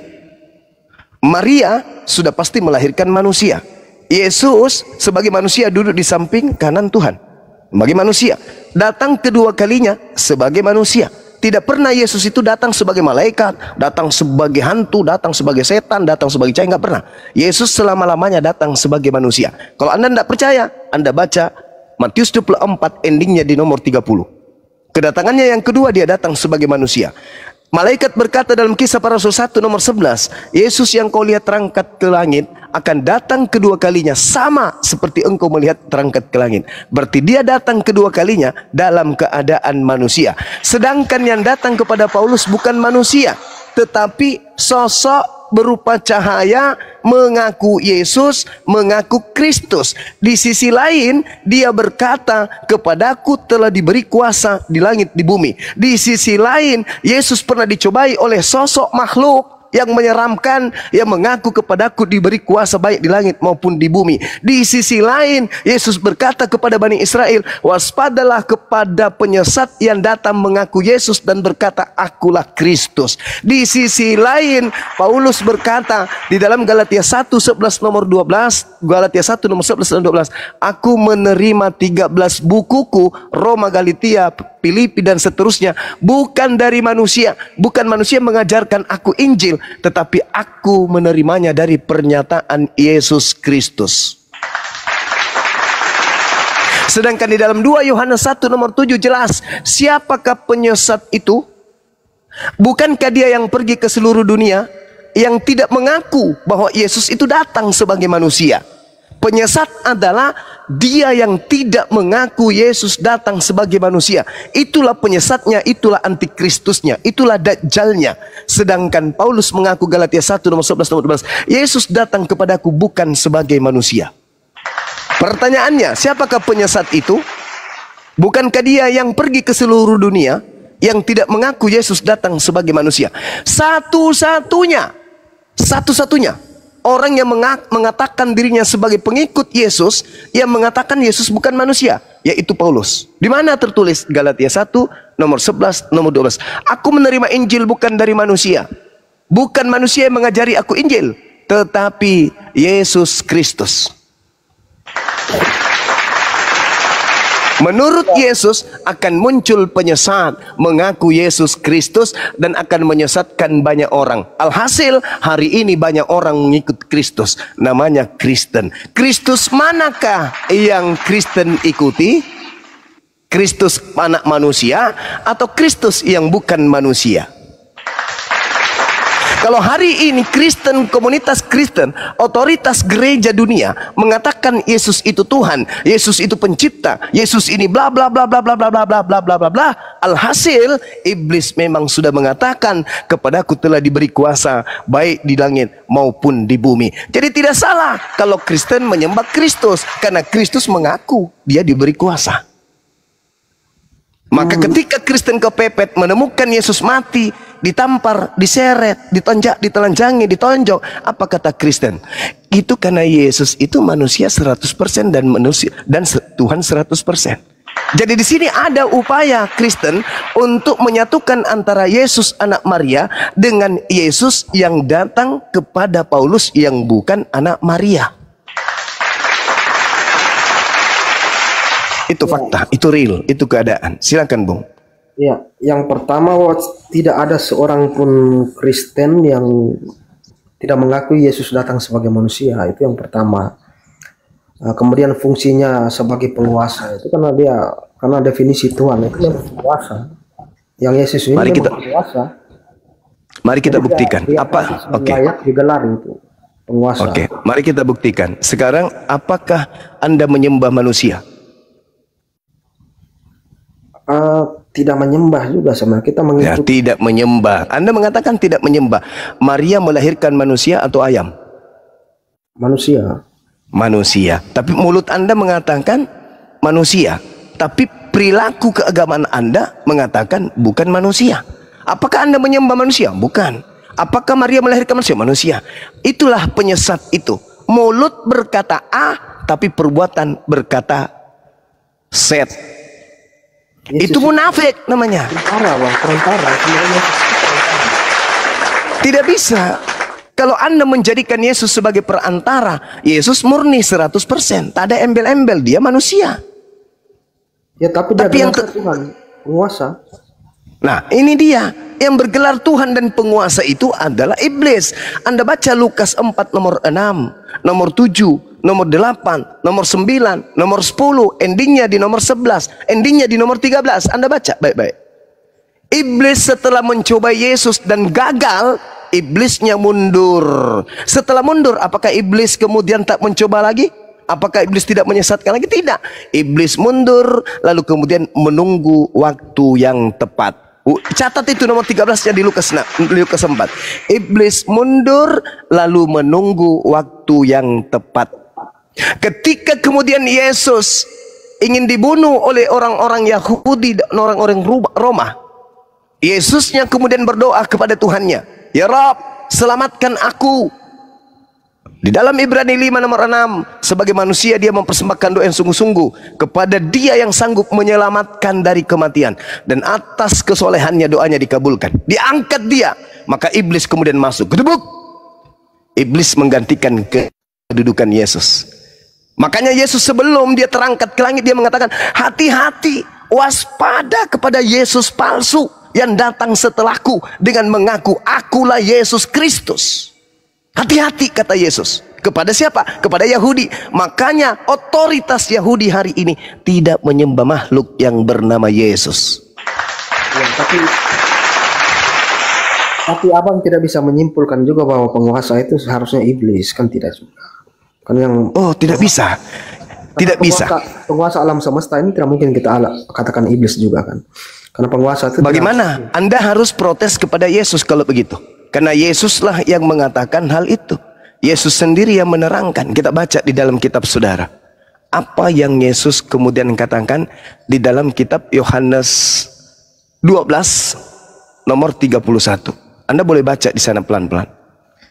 Maria sudah pasti melahirkan manusia. Yesus sebagai manusia duduk di samping kanan Tuhan. Sebagai manusia, datang kedua kalinya sebagai manusia. Tidak pernah Yesus itu datang sebagai malaikat, datang sebagai hantu, datang sebagai setan, datang sebagai cahaya, nggak pernah. Yesus selama-lamanya datang sebagai manusia. Kalau Anda tidak percaya, Anda baca Matius 24 endingnya di nomor 30. Kedatangannya yang kedua, dia datang sebagai manusia. Malaikat berkata dalam Kisah Para Rasul 1 nomor 11, Yesus yang kau lihat terangkat ke langit akan datang kedua kalinya sama seperti engkau melihat terangkat ke langit. Berarti dia datang kedua kalinya dalam keadaan manusia. Sedangkan yang datang kepada Paulus bukan manusia, tetapi sosok berupa cahaya, mengaku Yesus, mengaku Kristus. Di sisi lain, dia berkata, kepadaku telah diberi kuasa di langit di bumi. Di sisi lain, Yesus pernah dicobai oleh sosok makhluk yang menyeramkan, yang mengaku kepadaku diberi kuasa baik di langit maupun di bumi. Di sisi lain, Yesus berkata kepada Bani Israel, waspadalah kepada penyesat yang datang mengaku Yesus dan berkata, akulah Kristus. Di sisi lain, Paulus berkata di dalam Galatia 1:11 nomor 12, Galatia 1 nomor 11 dan 12, aku menerima 13 bukuku, Roma, Galatia, Filipi dan seterusnya, bukan dari manusia. Bukan manusia mengajarkan aku Injil, tetapi aku menerimanya dari pernyataan Yesus Kristus. Sedangkan di dalam 2 Yohanes 1 nomor 7 jelas, siapakah penyesat itu? Bukankah dia yang pergi ke seluruh dunia, yang tidak mengaku bahwa Yesus itu datang sebagai manusia? Penyesat adalah dia yang tidak mengaku Yesus datang sebagai manusia. Itulah penyesatnya, itulah antikristusnya, itulah dajjalnya. Sedangkan Paulus mengaku Galatia 1 nomor 11 nomor 12, Yesus datang kepadaku bukan sebagai manusia. Pertanyaannya, siapakah penyesat itu? Bukankah dia yang pergi ke seluruh dunia, yang tidak mengaku Yesus datang sebagai manusia? Satu-satunya orang yang mengatakan dirinya sebagai pengikut Yesus, yang mengatakan Yesus bukan manusia, yaitu Paulus. Di mana tertulis? Galatia 1 nomor 11, nomor 12. Aku menerima Injil bukan dari manusia. Bukan manusia yang mengajari aku Injil, tetapi Yesus Kristus. Menurut Yesus akan muncul penyesat mengaku Yesus Kristus dan akan menyesatkan banyak orang. Alhasil hari ini banyak orang mengikut Kristus, namanya Kristen. Kristus manakah yang Kristen ikuti? Kristus anak manusia atau Kristus yang bukan manusia? Kalau hari ini Kristen, komunitas Kristen, otoritas gereja dunia mengatakan Yesus itu Tuhan, Yesus itu pencipta, Yesus ini bla bla bla bla bla bla bla bla bla bla bla bla. Alhasil iblis memang sudah mengatakan kepadaku telah diberi kuasa baik di langit maupun di bumi. Jadi tidak salah kalau Kristen menyembah Kristus karena Kristus mengaku dia diberi kuasa. Maka ketika Kristen kepepet menemukan Yesus mati, ditampar, diseret, ditonjak, ditelanjangi, ditonjok, apa kata Kristen? Itu karena Yesus itu manusia 100% dan manusia dan Tuhan 100%. Jadi di sini ada upaya Kristen untuk menyatukan antara Yesus anak Maria dengan Yesus yang datang kepada Paulus yang bukan anak Maria. Itu fakta, itu real, itu keadaan. Silakan, Bung. Ya, yang pertama, tidak ada seorang pun Kristen yang tidak mengakui Yesus datang sebagai manusia. Itu yang pertama. Kemudian fungsinya sebagai penguasa itu karena definisi Tuhan itu yang penguasa. Yang Yesus ini penguasa. Mari kita buktikan. Apa? Oke. Digelar itu penguasa. Oke, mari kita buktikan. Sekarang apakah Anda menyembah manusia? Tidak menyembah juga sama kita mengikuti. Ya, tidak menyembah. Anda mengatakan tidak menyembah. Maria melahirkan manusia atau ayam? Manusia. Manusia. Tapi mulut Anda mengatakan manusia. Tapi perilaku keagamaan Anda mengatakan bukan manusia. Apakah Anda menyembah manusia? Bukan. Apakah Maria melahirkan manusia? Manusia. Itulah penyesat itu. Mulut berkata A, tapi perbuatan berkata Z. Itu munafik namanya. Perantara. Tidak bisa. Kalau Anda menjadikan Yesus sebagai perantara, Yesus murni 100%. Tak ada embel-embel, dia manusia. Ya, tapi yang Tuhan, penguasa. Nah, ini dia. Yang bergelar Tuhan dan penguasa itu adalah iblis. Anda baca Lukas 4 nomor 6, nomor 7, nomor 8, nomor 9, nomor 10, endingnya di nomor 11, endingnya di nomor 13. Anda baca baik-baik. Iblis setelah mencoba Yesus dan gagal, iblisnya mundur. Setelah mundur, apakah iblis kemudian tak mencoba lagi? Apakah iblis tidak menyesatkan lagi? Tidak. Iblis mundur, lalu kemudian menunggu waktu yang tepat. Catat itu nomor 13-nya di Lukas 4. Iblis mundur lalu menunggu waktu yang tepat. Ketika kemudian Yesus ingin dibunuh oleh orang-orang Yahudi dan orang-orang Roma, Yesusnya kemudian berdoa kepada Tuhannya, "Ya Rabb, selamatkan aku." Di dalam Ibrani 5 nomor 6, sebagai manusia dia mempersembahkan doa yang sungguh-sungguh kepada dia yang sanggup menyelamatkan dari kematian. Dan atas kesolehannya doanya dikabulkan. Diangkat dia. Maka iblis kemudian masuk. Gedebuk. Iblis menggantikan kedudukan Yesus. Makanya Yesus sebelum dia terangkat ke langit, dia mengatakan, hati-hati, waspada kepada Yesus palsu yang datang setelahku dengan mengaku, akulah Yesus Kristus. Hati-hati, kata Yesus. Kepada siapa? Kepada Yahudi. Makanya otoritas Yahudi hari ini tidak menyembah makhluk yang bernama Yesus. Ya, tapi abang tidak bisa menyimpulkan juga bahwa penguasa itu seharusnya iblis, kan tidak juga. Kan yang tidak bisa. Tidak bisa. Penguasa alam semesta ini tidak mungkin kita katakan iblis juga kan. Karena penguasa itu bagaimana? Anda harus protes kepada Yesus kalau begitu. Karena Yesuslah yang mengatakan hal itu. Yesus sendiri yang menerangkan. Kita baca di dalam kitab saudara. Apa yang Yesus kemudian katakan di dalam kitab Yohanes 12 nomor 31. Anda boleh baca di sana pelan-pelan.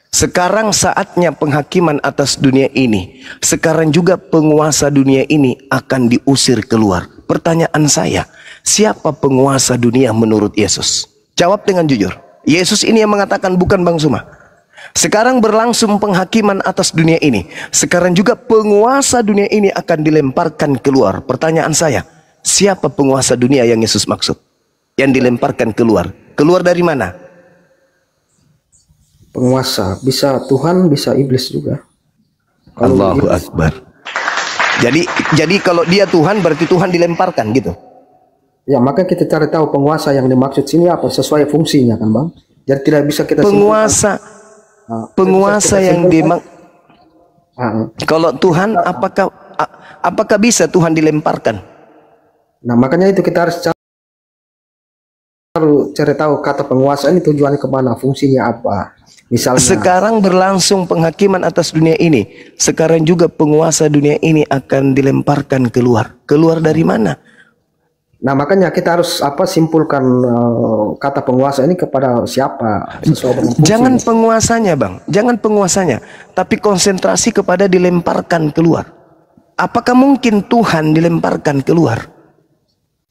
Sekarang saatnya penghakiman atas dunia ini. Sekarang juga penguasa dunia ini akan diusir keluar. Pertanyaan saya, siapa penguasa dunia menurut Yesus? Jawab dengan jujur. Yesus ini yang mengatakan, bukan Bang Suma. Sekarang berlangsung penghakiman atas dunia ini. Sekarang juga penguasa dunia ini akan dilemparkan keluar. Pertanyaan saya, siapa penguasa dunia yang Yesus maksud? Yang dilemparkan keluar. Keluar dari mana? Penguasa, bisa Tuhan, bisa iblis juga. Allahu Akbar. Jadi kalau dia Tuhan, berarti Tuhan dilemparkan gitu. Ya, maka kita cari tahu penguasa yang dimaksud sini apa, sesuai fungsinya kan Bang. Jadi tidak bisa kita penguasa simpulkan. Penguasa yang kalau Tuhan, apakah bisa Tuhan dilemparkan? Nah, makanya itu kita harus cari tahu kata penguasa ini tujuannya kemana, fungsinya apa. Misalnya sekarang berlangsung penghakiman atas dunia ini. Sekarang juga penguasa dunia ini akan dilemparkan keluar. Keluar dari mana? Nah, makanya kita harus simpulkan kata penguasa ini kepada siapa sesuai dengan fungsinya. Jangan penguasanya, Bang. Jangan penguasanya, tapi konsentrasi kepada dilemparkan keluar. Apakah mungkin Tuhan dilemparkan keluar?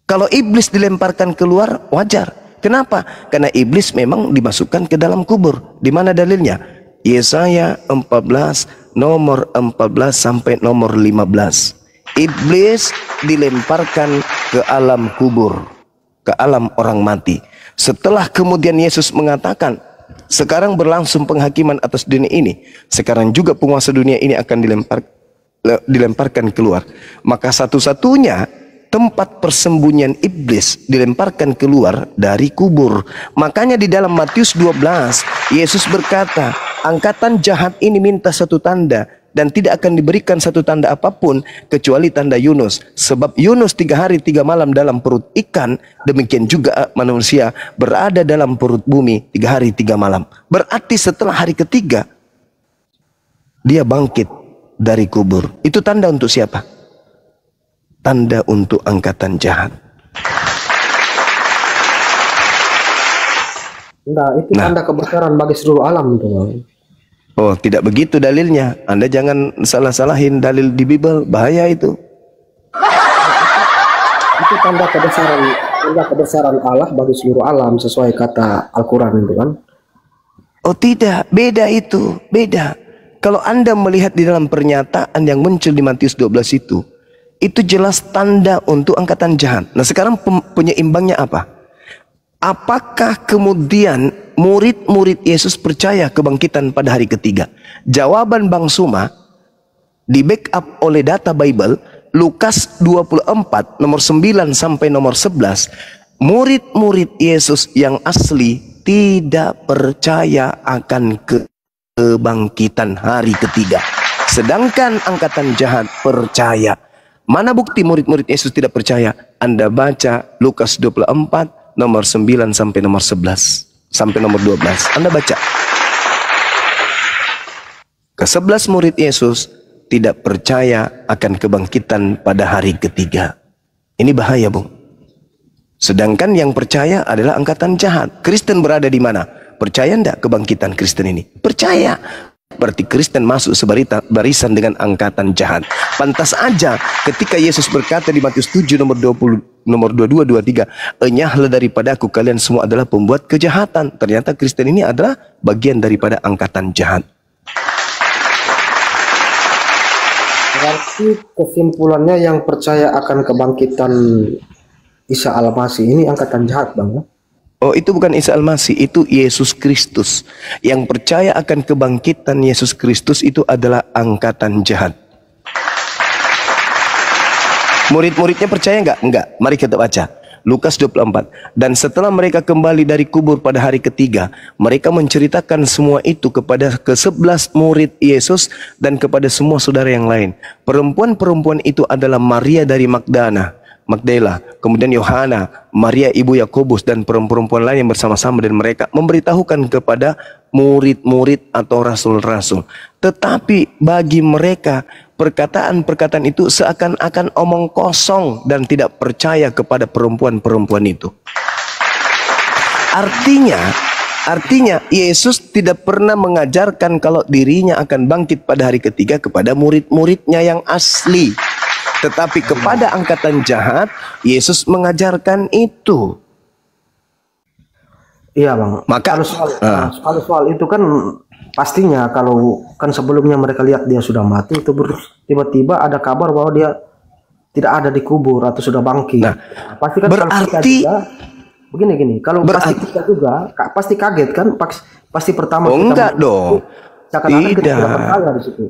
Kalau iblis dilemparkan keluar, wajar. Kenapa? Karena iblis memang dimasukkan ke dalam kubur. Di mana dalilnya? Yesaya 14 nomor 14 sampai nomor 15. Iblis dilemparkan ke alam kubur, ke alam orang mati. Setelah kemudian Yesus mengatakan, sekarang berlangsung penghakiman atas dunia ini. Sekarang juga penguasa dunia ini akan dilemparkan keluar. Maka satu-satunya tempat persembunyian iblis dilemparkan keluar dari kubur. Makanya di dalam Matius 12, Yesus berkata, angkatan jahat ini minta satu tanda, dan tidak akan diberikan satu tanda apapun kecuali tanda Yunus. Sebab Yunus 3 hari 3 malam dalam perut ikan, demikian juga manusia berada dalam perut bumi 3 hari 3 malam. Berarti setelah hari ketiga dia bangkit dari kubur. Itu tanda untuk siapa? Tanda untuk angkatan jahat. Itu tanda kebesaran bagi seluruh alam itu. Oh, tidak begitu dalilnya. Anda jangan salah-salahin dalil di Bible, bahaya itu. Itu tanda kebesaran Allah bagi seluruh alam sesuai kata Al-Quran itu kan. Oh tidak, beda itu, beda. Kalau Anda melihat di dalam pernyataan yang muncul di Matius 12 itu jelas tanda untuk angkatan jahat. Nah sekarang penyeimbangnya apa? Apakah kemudian murid-murid Yesus percaya kebangkitan pada hari ketiga? Jawaban Bang Suma di backup oleh data Bible, Lukas 24 nomor 9 sampai nomor 11. Murid-murid Yesus yang asli tidak percaya akan kebangkitan hari ketiga. Sedangkan angkatan jahat percaya. Mana bukti murid-murid Yesus tidak percaya? Anda baca Lukas 24 nomor 9 sampai nomor 11 sampai nomor 12. Anda baca. Ke-11 murid Yesus tidak percaya akan kebangkitan pada hari ketiga. Ini bahaya, Bung. Sedangkan yang percaya adalah angkatan jahat. Kristen berada di mana? Percaya enggak kebangkitan Kristen ini? Percaya. Berarti Kristen masuk sebarisan dengan angkatan jahat. Pantas aja ketika Yesus berkata di Matius 7 nomor 20 nomor 22 23, enyahlah daripadaku kalian semua adalah pembuat kejahatan. Ternyata Kristen ini adalah bagian daripada angkatan jahat. Berarti kesimpulannya yang percaya akan kebangkitan Isa Al-Masih ini angkatan jahat, Bang. Oh, itu bukan Isa Al-Masih, itu Yesus Kristus. Yang percaya akan kebangkitan Yesus Kristus itu adalah angkatan jahat. Murid-muridnya percaya enggak? Enggak. Mari kita baca. Lukas 24. Dan setelah mereka kembali dari kubur pada hari ketiga, mereka menceritakan semua itu kepada ke-11 murid Yesus dan kepada semua saudara yang lain. Perempuan-perempuan itu adalah Maria dari Magdala, kemudian Yohana, Maria ibu Yakobus, dan perempuan lain yang bersama-sama, dan mereka memberitahukan kepada murid-murid atau rasul-rasul. Tetapi bagi mereka perkataan-perkataan itu seakan-akan omong kosong dan tidak percaya kepada perempuan-perempuan itu. Artinya Yesus tidak pernah mengajarkan kalau dirinya akan bangkit pada hari ketiga kepada murid-muridnya yang asli. Tetapi kepada angkatan jahat, Yesus mengajarkan itu. Iya bang. Maka Kalau soal itu kan pastinya kalau kan sebelumnya mereka lihat dia sudah mati, itu tiba-tiba ada kabar bahwa dia tidak ada di kubur atau sudah bangkit. Nah, Pasti kan kalau kita berarti juga, begini kalau pasti kita juga pasti kaget kan, pasti pertama kita enggak dong. seakan-akan kita tidak percaya di situ.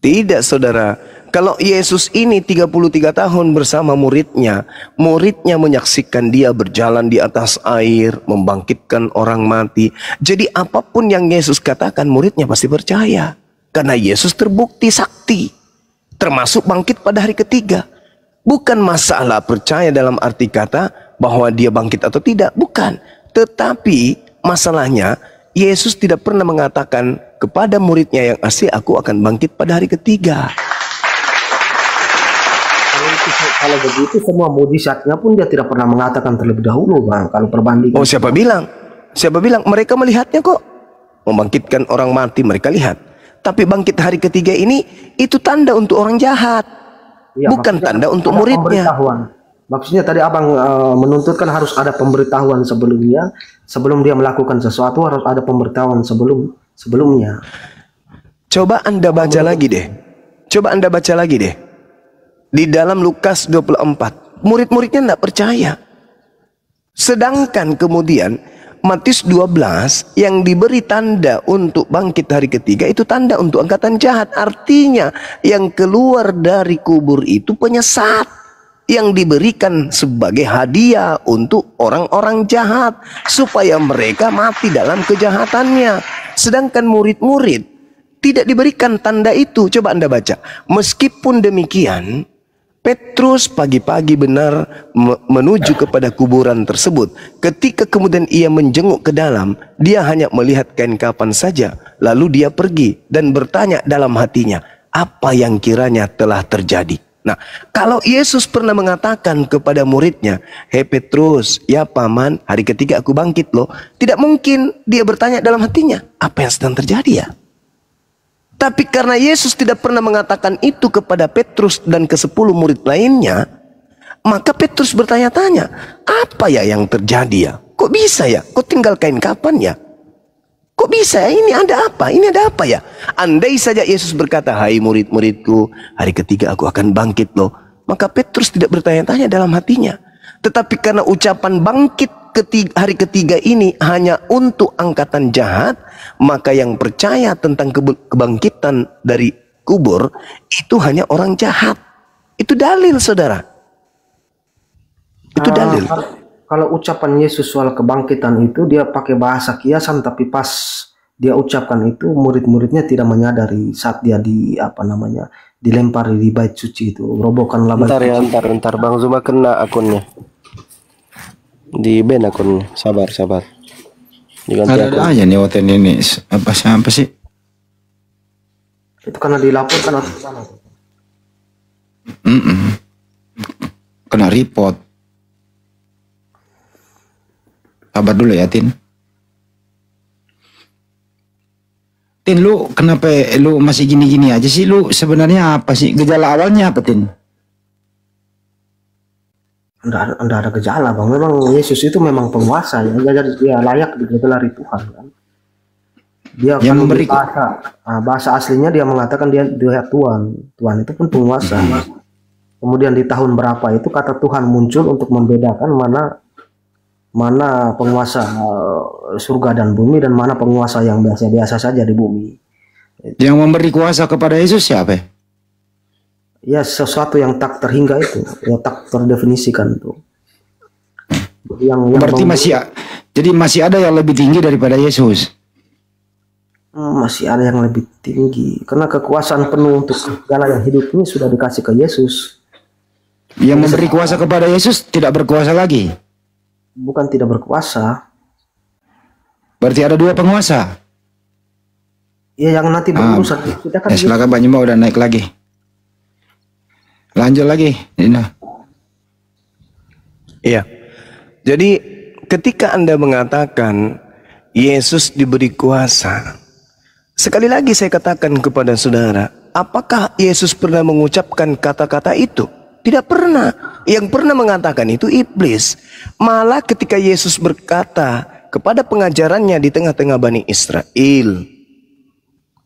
Tidak, saudara. Kalau Yesus ini 33 tahun bersama muridnya, muridnya menyaksikan dia berjalan di atas air, membangkitkan orang mati. Jadi apapun yang Yesus katakan, muridnya pasti percaya. Karena Yesus terbukti sakti, termasuk bangkit pada hari ketiga. Bukan masalah percaya dalam arti kata bahwa dia bangkit atau tidak, bukan. Tetapi masalahnya, Yesus tidak pernah mengatakan kepada muridnya yang asli, aku akan bangkit pada hari ketiga. Kalau begitu semua mujizatnya pun dia tidak pernah mengatakan terlebih dahulu bang. Kalau perbandingan. Oh, siapa bilang? Siapa bilang? Mereka melihatnya kok. Membangkitkan orang mati mereka lihat. Tapi bangkit hari ketiga ini, itu tanda untuk orang jahat. Ya, bukan tanda untuk muridnya. Maksudnya tadi abang menuntutkan harus ada pemberitahuan sebelumnya. Sebelum dia melakukan sesuatu harus ada pemberitahuan sebelumnya. Coba Anda baca lagi deh. Coba Anda baca lagi deh. Di dalam Lukas 24, murid-muridnya tidak percaya. Sedangkan kemudian Matius 12 yang diberi tanda untuk bangkit hari ketiga itu tanda untuk angkatan jahat. Artinya yang keluar dari kubur itu penyesat yang diberikan sebagai hadiah untuk orang-orang jahat supaya mereka mati dalam kejahatannya. Sedangkan murid-murid tidak diberikan tanda itu. Coba Anda baca. Meskipun demikian, Petrus pagi-pagi benar menuju kepada kuburan tersebut. Ketika kemudian ia menjenguk ke dalam, dia hanya melihat kain kafan saja. Lalu dia pergi dan bertanya dalam hatinya, apa yang kiranya telah terjadi. Nah, kalau Yesus pernah mengatakan kepada muridnya, hei Petrus, ya paman, hari ketiga aku bangkit loh. Tidak mungkin dia bertanya dalam hatinya, apa yang sedang terjadi ya? Tapi karena Yesus tidak pernah mengatakan itu kepada Petrus dan ke-10 murid lainnya, maka Petrus bertanya-tanya, apa ya yang terjadi ya? Kok bisa ya? Kok tinggal kain kapan ya? Kok bisa ya? Ini ada apa? Ini ada apa ya? Andai saja Yesus berkata, hai murid-muridku, hari ketiga aku akan bangkit loh. Maka Petrus tidak bertanya-tanya dalam hatinya. Tetapi karena ucapan bangkit hari ketiga ini hanya untuk angkatan jahat, maka yang percaya tentang kebangkitan dari kubur itu hanya orang jahat. Itu dalil, saudara. Itu dalil. Kalau ucapan Yesus soal kebangkitan itu dia pakai bahasa kiasan, tapi pas dia ucapkan itu murid-muridnya tidak menyadari saat dia dilempari di bait suci itu, robohkanlah bait suci. Ntar Bang Zuma kena akunnya. Di ban akunnya. Sabar. Diganti ada aja nih hotel ini apa sih? Itu karena dilaporkan atau sana. Kena report. Sabar dulu ya, Tin. Tin, lu kenapa lu masih gini-gini aja sih? Lu sebenarnya apa sih? Gejala awalnya apa, Tin? Enggak ada gejala bang. Memang Yesus itu memang penguasa ya. Dia layak digelari Tuhan kan. Dia yang memberi bahasa aslinya dia mengatakan dia Tuhan. Tuhan itu pun penguasa. Kemudian di tahun berapa itu kata Tuhan muncul untuk membedakan mana penguasa surga dan bumi dan mana penguasa yang biasa-biasa saja di bumi. Yang memberi kuasa kepada Yesus siapa? Ya sesuatu yang tak terhingga itu, ya tak terdefinisikan itu. Berarti masih ada yang lebih tinggi daripada Yesus. Masih ada yang lebih tinggi, karena kekuasaan penuh untuk segala yang hidup ini sudah dikasih ke Yesus. Yang memberi kuasa kepada Yesus tidak berkuasa lagi. Bukan tidak berkuasa. Berarti ada dua penguasa. Ya yang nanti berurusan. Kita kan silakan Pak Nyuma udah naik lagi. Lanjut lagi, Dina. Iya. Jadi ketika Anda mengatakan Yesus diberi kuasa, sekali lagi saya katakan kepada saudara, apakah Yesus pernah mengucapkan kata-kata itu? Tidak pernah. Yang pernah mengatakan itu iblis. Malah ketika Yesus berkata kepada pengajarannya di tengah-tengah Bani Israel,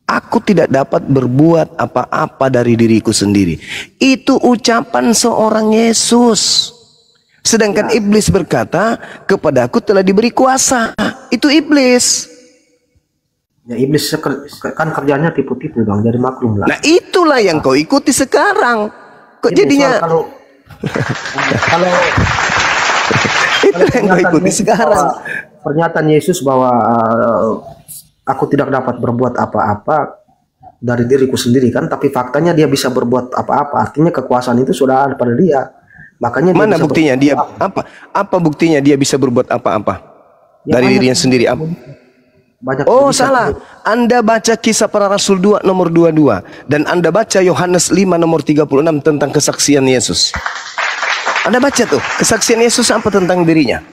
aku tidak dapat berbuat apa-apa dari diriku sendiri. Itu ucapan seorang Yesus. Sedangkan iblis berkata, kepadaku telah diberi kuasa. Itu iblis. Ya iblis kan kerjanya tipu-tipu Bang, jadi maklum lah. Nah itulah yang kau ikuti sekarang. Kok Ini jadinya kalau itulah yang kau ikuti sekarang. Pernyataan Yesus bahwa aku tidak dapat berbuat apa-apa dari diriku sendiri kan, tapi faktanya dia bisa berbuat apa-apa. Artinya kekuasaan itu sudah ada pada dia. Makanya dia Mana bisa buktinya dia apa buktinya dia bisa berbuat apa-apa Ya, dari banyak. dirinya sendiri? banyak Oh bisa. salah. Anda baca Kisah Para Rasul 2 nomor 22 dan Anda baca Yohanes 5 nomor 36 tentang kesaksian Yesus. Anda baca tuh kesaksian Yesus apa tentang dirinya.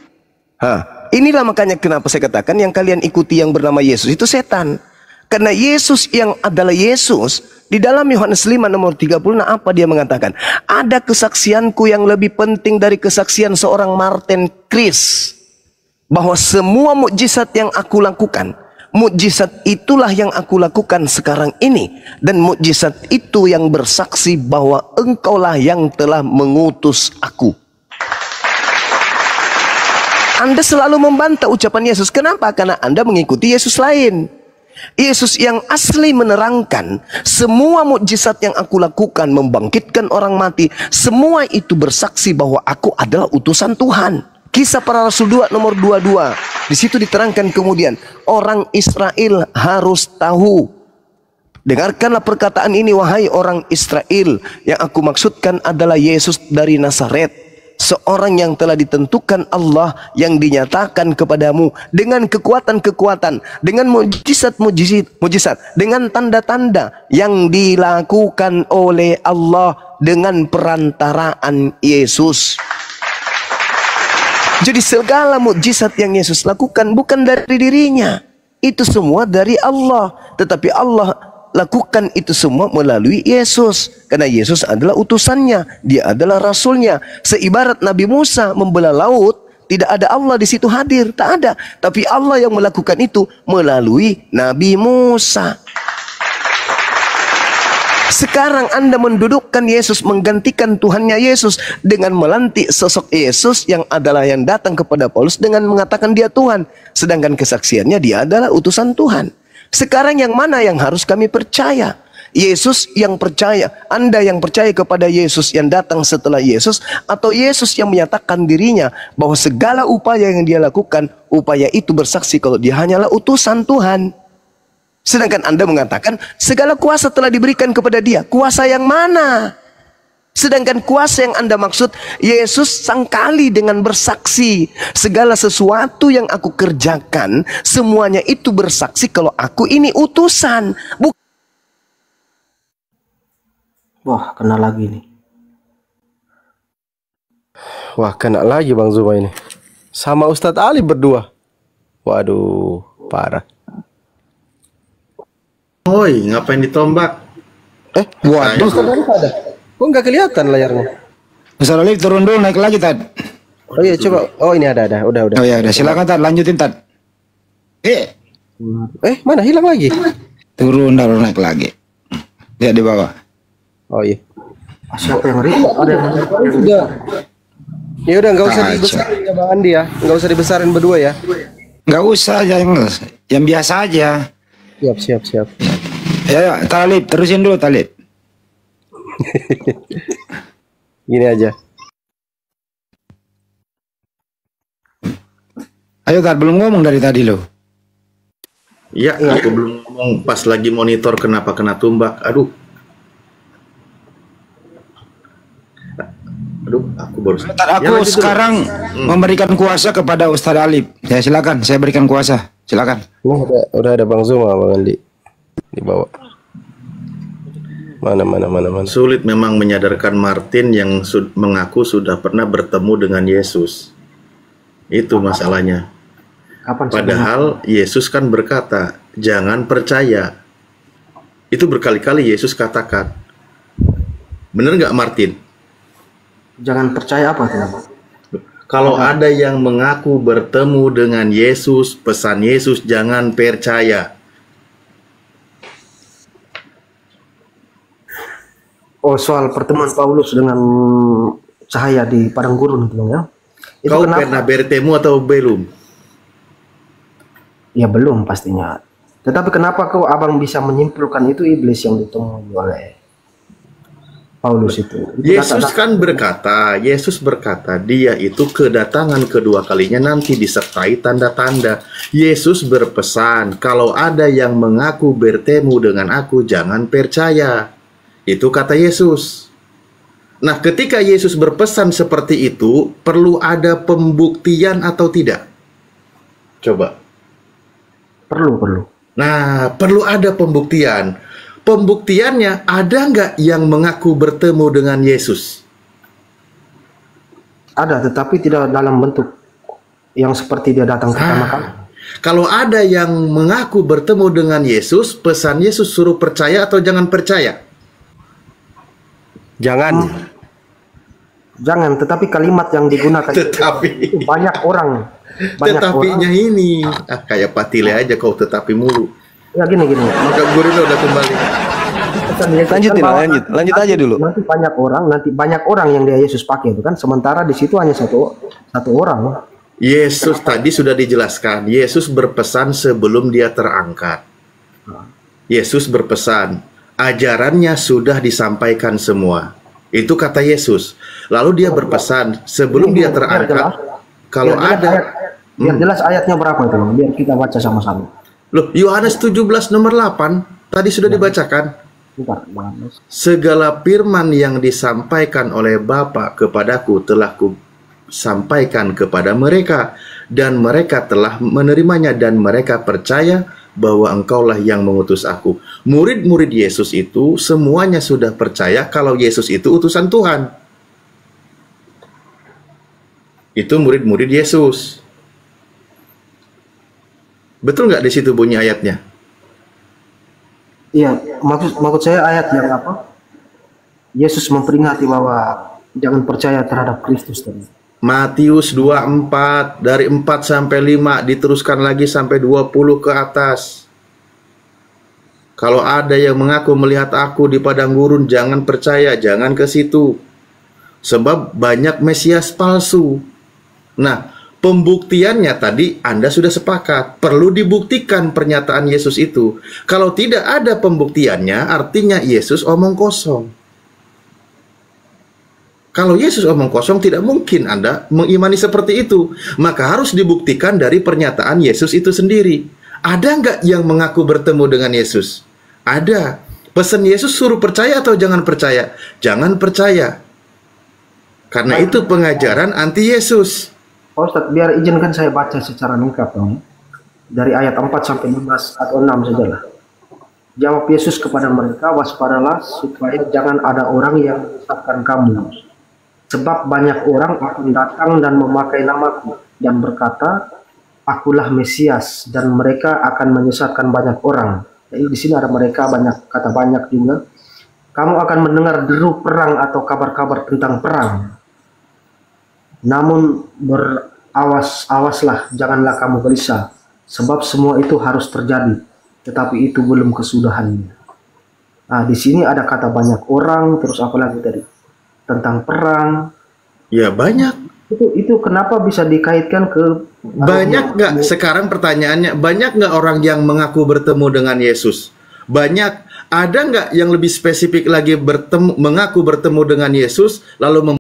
Inilah makanya kenapa saya katakan yang kalian ikuti yang bernama Yesus itu setan. Karena Yesus yang adalah Yesus di dalam Yohanes 5 nomor 36 apa dia mengatakan? Ada kesaksianku yang lebih penting dari kesaksian seorang Martin Kris. Bahwa semua mukjizat yang aku lakukan, mukjizat itulah yang aku lakukan sekarang ini. Dan mukjizat itu yang bersaksi bahwa engkaulah yang telah mengutus aku. Anda selalu membantah ucapan Yesus. Kenapa? Karena Anda mengikuti Yesus lain. Yesus yang asli menerangkan semua mukjizat yang aku lakukan, membangkitkan orang mati, semua itu bersaksi bahwa aku adalah utusan Tuhan. Kisah Para Rasul 2 nomor 22. Di situ diterangkan kemudian orang Israel harus tahu. Dengarkanlah perkataan ini wahai orang Israel. Yang aku maksudkan adalah Yesus dari Nazaret. Seorang yang telah ditentukan Allah, yang dinyatakan kepadamu dengan kekuatan-kekuatan, dengan mujizat, dengan tanda-tanda yang dilakukan oleh Allah dengan perantaraan Yesus. Jadi segala mukjizat yang Yesus lakukan bukan dari dirinya. Itu semua dari Allah. Tetapi Allah lakukan itu semua melalui Yesus. Karena Yesus adalah utusannya. Dia adalah rasulnya. Seibarat Nabi Musa membelah laut, tidak ada Allah di situ hadir. Tak ada. Tapi Allah yang melakukan itu melalui Nabi Musa. Sekarang Anda mendudukkan Yesus, menggantikan Tuhannya Yesus dengan melantik sosok Yesus yang adalah yang datang kepada Paulus dengan mengatakan dia Tuhan. Sedangkan kesaksiannya dia adalah utusan Tuhan. Sekarang yang mana yang harus kami percaya? Yesus yang percaya, Anda yang percaya kepada Yesus yang datang setelah Yesus, atau Yesus yang menyatakan dirinya bahwa segala upaya yang dia lakukan, upaya itu bersaksi kalau dia hanyalah utusan Tuhan. Sedangkan Anda mengatakan segala kuasa telah diberikan kepada dia. Kuasa yang mana? Sedangkan kuasa yang Anda maksud, Yesus sangkali dengan bersaksi. Segala sesuatu yang aku kerjakan, semuanya itu bersaksi kalau aku ini utusan. Wah, kena lagi nih. Wah, kena lagi Bang Zuma ini. Sama Ustadz Ali berdua. Waduh, parah. Oi, ngapain ditombak? Waduh, Ustadz Ali ada. Kok nggak kelihatan layarnya? Ustaz Ali turun dulu, naik lagi Tad. Oh iya, coba. Oh ini ada. Udah. Oh ya udah, silakan Tad, lanjutin Tad. Mana hilang lagi? Turun baru naik lagi. Lihat di bawah. Oh iya. Siapa yang ribut? Ada yang Sudah. Ya udah, nggak usah Kacau. dibesarin ya Bang Andi ya. Nggak usah dibesarin berdua ya. Nggak usah, yang biasa aja. Siap. Ya, Talib, terusin dulu Talib. Gini aja. Ayo Tad, belum ngomong dari tadi lo. Ya, aku belum ngomong pas lagi monitor kenapa kena tumbak. Aduh, aku baru. Tad, aku sekarang memberikan kuasa kepada Ustaz Alif. Ya silakan, saya berikan kuasa. Silakan. Udah ada Bang Zuma, Bang Andi. Dibawa. Mana. Sulit memang menyadarkan Martin yang mengaku sudah pernah bertemu dengan Yesus. Itu masalahnya. Kapan Padahal Yesus kan berkata, jangan percaya. Itu berkali-kali Yesus katakan. Benar nggak Martin? Jangan percaya apa tuh? Kalau ada yang mengaku bertemu dengan Yesus, pesan Yesus jangan percaya. Oh, soal pertemuan Paulus dengan cahaya di padang gurun gitu ya. Itu Kau kenapa? pernah bertemu atau belum? Ya belum pastinya. Tetapi kenapa kau abang bisa menyimpulkan itu iblis yang ditemui oleh Paulus itu? Yesus berkata, dia itu kedatangan kedua kalinya nanti disertai tanda-tanda. Yesus berpesan, kalau ada yang mengaku bertemu dengan aku, jangan percaya. Itu kata Yesus. Nah, ketika Yesus berpesan seperti itu, perlu ada pembuktian atau tidak? Coba. Perlu. Nah, perlu ada pembuktian. Pembuktiannya, ada nggak yang mengaku bertemu dengan Yesus? Ada, tetapi tidak dalam bentuk yang seperti dia datang pertama kali. Kalau ada yang mengaku bertemu dengan Yesus, pesan Yesus suruh percaya atau jangan percaya? Jangan. Jangan, tetapi kalimat yang digunakan itu banyak orang. Tetapinya ini kayak Patile aja kau tetapi mulu. Ya gini. Maka Gurino udah kembali. Lanjut aja dulu. Nanti banyak orang yang dia Yesus pakai itu kan. Sementara di situ hanya satu orang. Yesus tadi sudah dijelaskan. Yesus berpesan sebelum dia terangkat. Yesus berpesan, ajarannya sudah disampaikan semua. Itu kata Yesus. Lalu dia berpesan sebelum dia terangkat. Kalau ada biar jelas ayatnya berapa itu, biar kita baca sama-sama. Loh, Yohanes 17 nomor 8 tadi sudah dibacakan. Segala firman yang disampaikan oleh Bapa kepadaku telah ku sampaikan kepada mereka, dan mereka telah menerimanya, dan mereka percaya bahwa engkaulah yang mengutus aku. Murid-murid Yesus itu semuanya sudah percaya kalau Yesus itu utusan Tuhan. Itu murid-murid Yesus. Betul nggak di situ bunyi ayatnya? Iya, maksud saya ayat yang apa? Yesus memperingati bahwa jangan percaya terhadap Kristus tadi. Matius 24 dari 4 sampai 5 diteruskan lagi sampai 20 ke atas. Kalau ada yang mengaku melihat aku di padang gurun, jangan percaya, jangan ke situ. Sebab banyak Mesias palsu. Nah, pembuktiannya tadi Anda sudah sepakat. Perlu dibuktikan pernyataan Yesus itu. Kalau tidak ada pembuktiannya, artinya Yesus omong kosong. Kalau Yesus omong kosong, tidak mungkin Anda mengimani seperti itu. Maka harus dibuktikan dari pernyataan Yesus itu sendiri. Ada nggak yang mengaku bertemu dengan Yesus? Ada. Pesan Yesus suruh percaya atau jangan percaya? Jangan percaya. Karena itu pengajaran anti Yesus. Pak Ustadz, biar izinkan saya baca secara lengkap dong. Dari ayat 4 sampai 15 atau 6 sajalah. Jawab Yesus kepada mereka, waspadalah supaya jangan ada orang yang menyesatkan kamu. Sebab banyak orang akan datang dan memakai namaku dan berkata, akulah Mesias, dan mereka akan menyesatkan banyak orang. Jadi di sini ada mereka banyak, kata banyak juga. Kamu akan mendengar deru perang atau kabar-kabar tentang perang. Namun awaslah, janganlah kamu gelisah, sebab semua itu harus terjadi, tetapi itu belum kesudahannya. Nah, di sini ada kata banyak orang, terus apa lagi tadi? Tentang perang. Ya banyak. Itu kenapa bisa dikaitkan ke banyak nggak? Sekarang pertanyaannya, banyak nggak orang yang mengaku bertemu dengan Yesus? Banyak. Ada nggak yang lebih spesifik lagi mengaku bertemu dengan Yesus lalu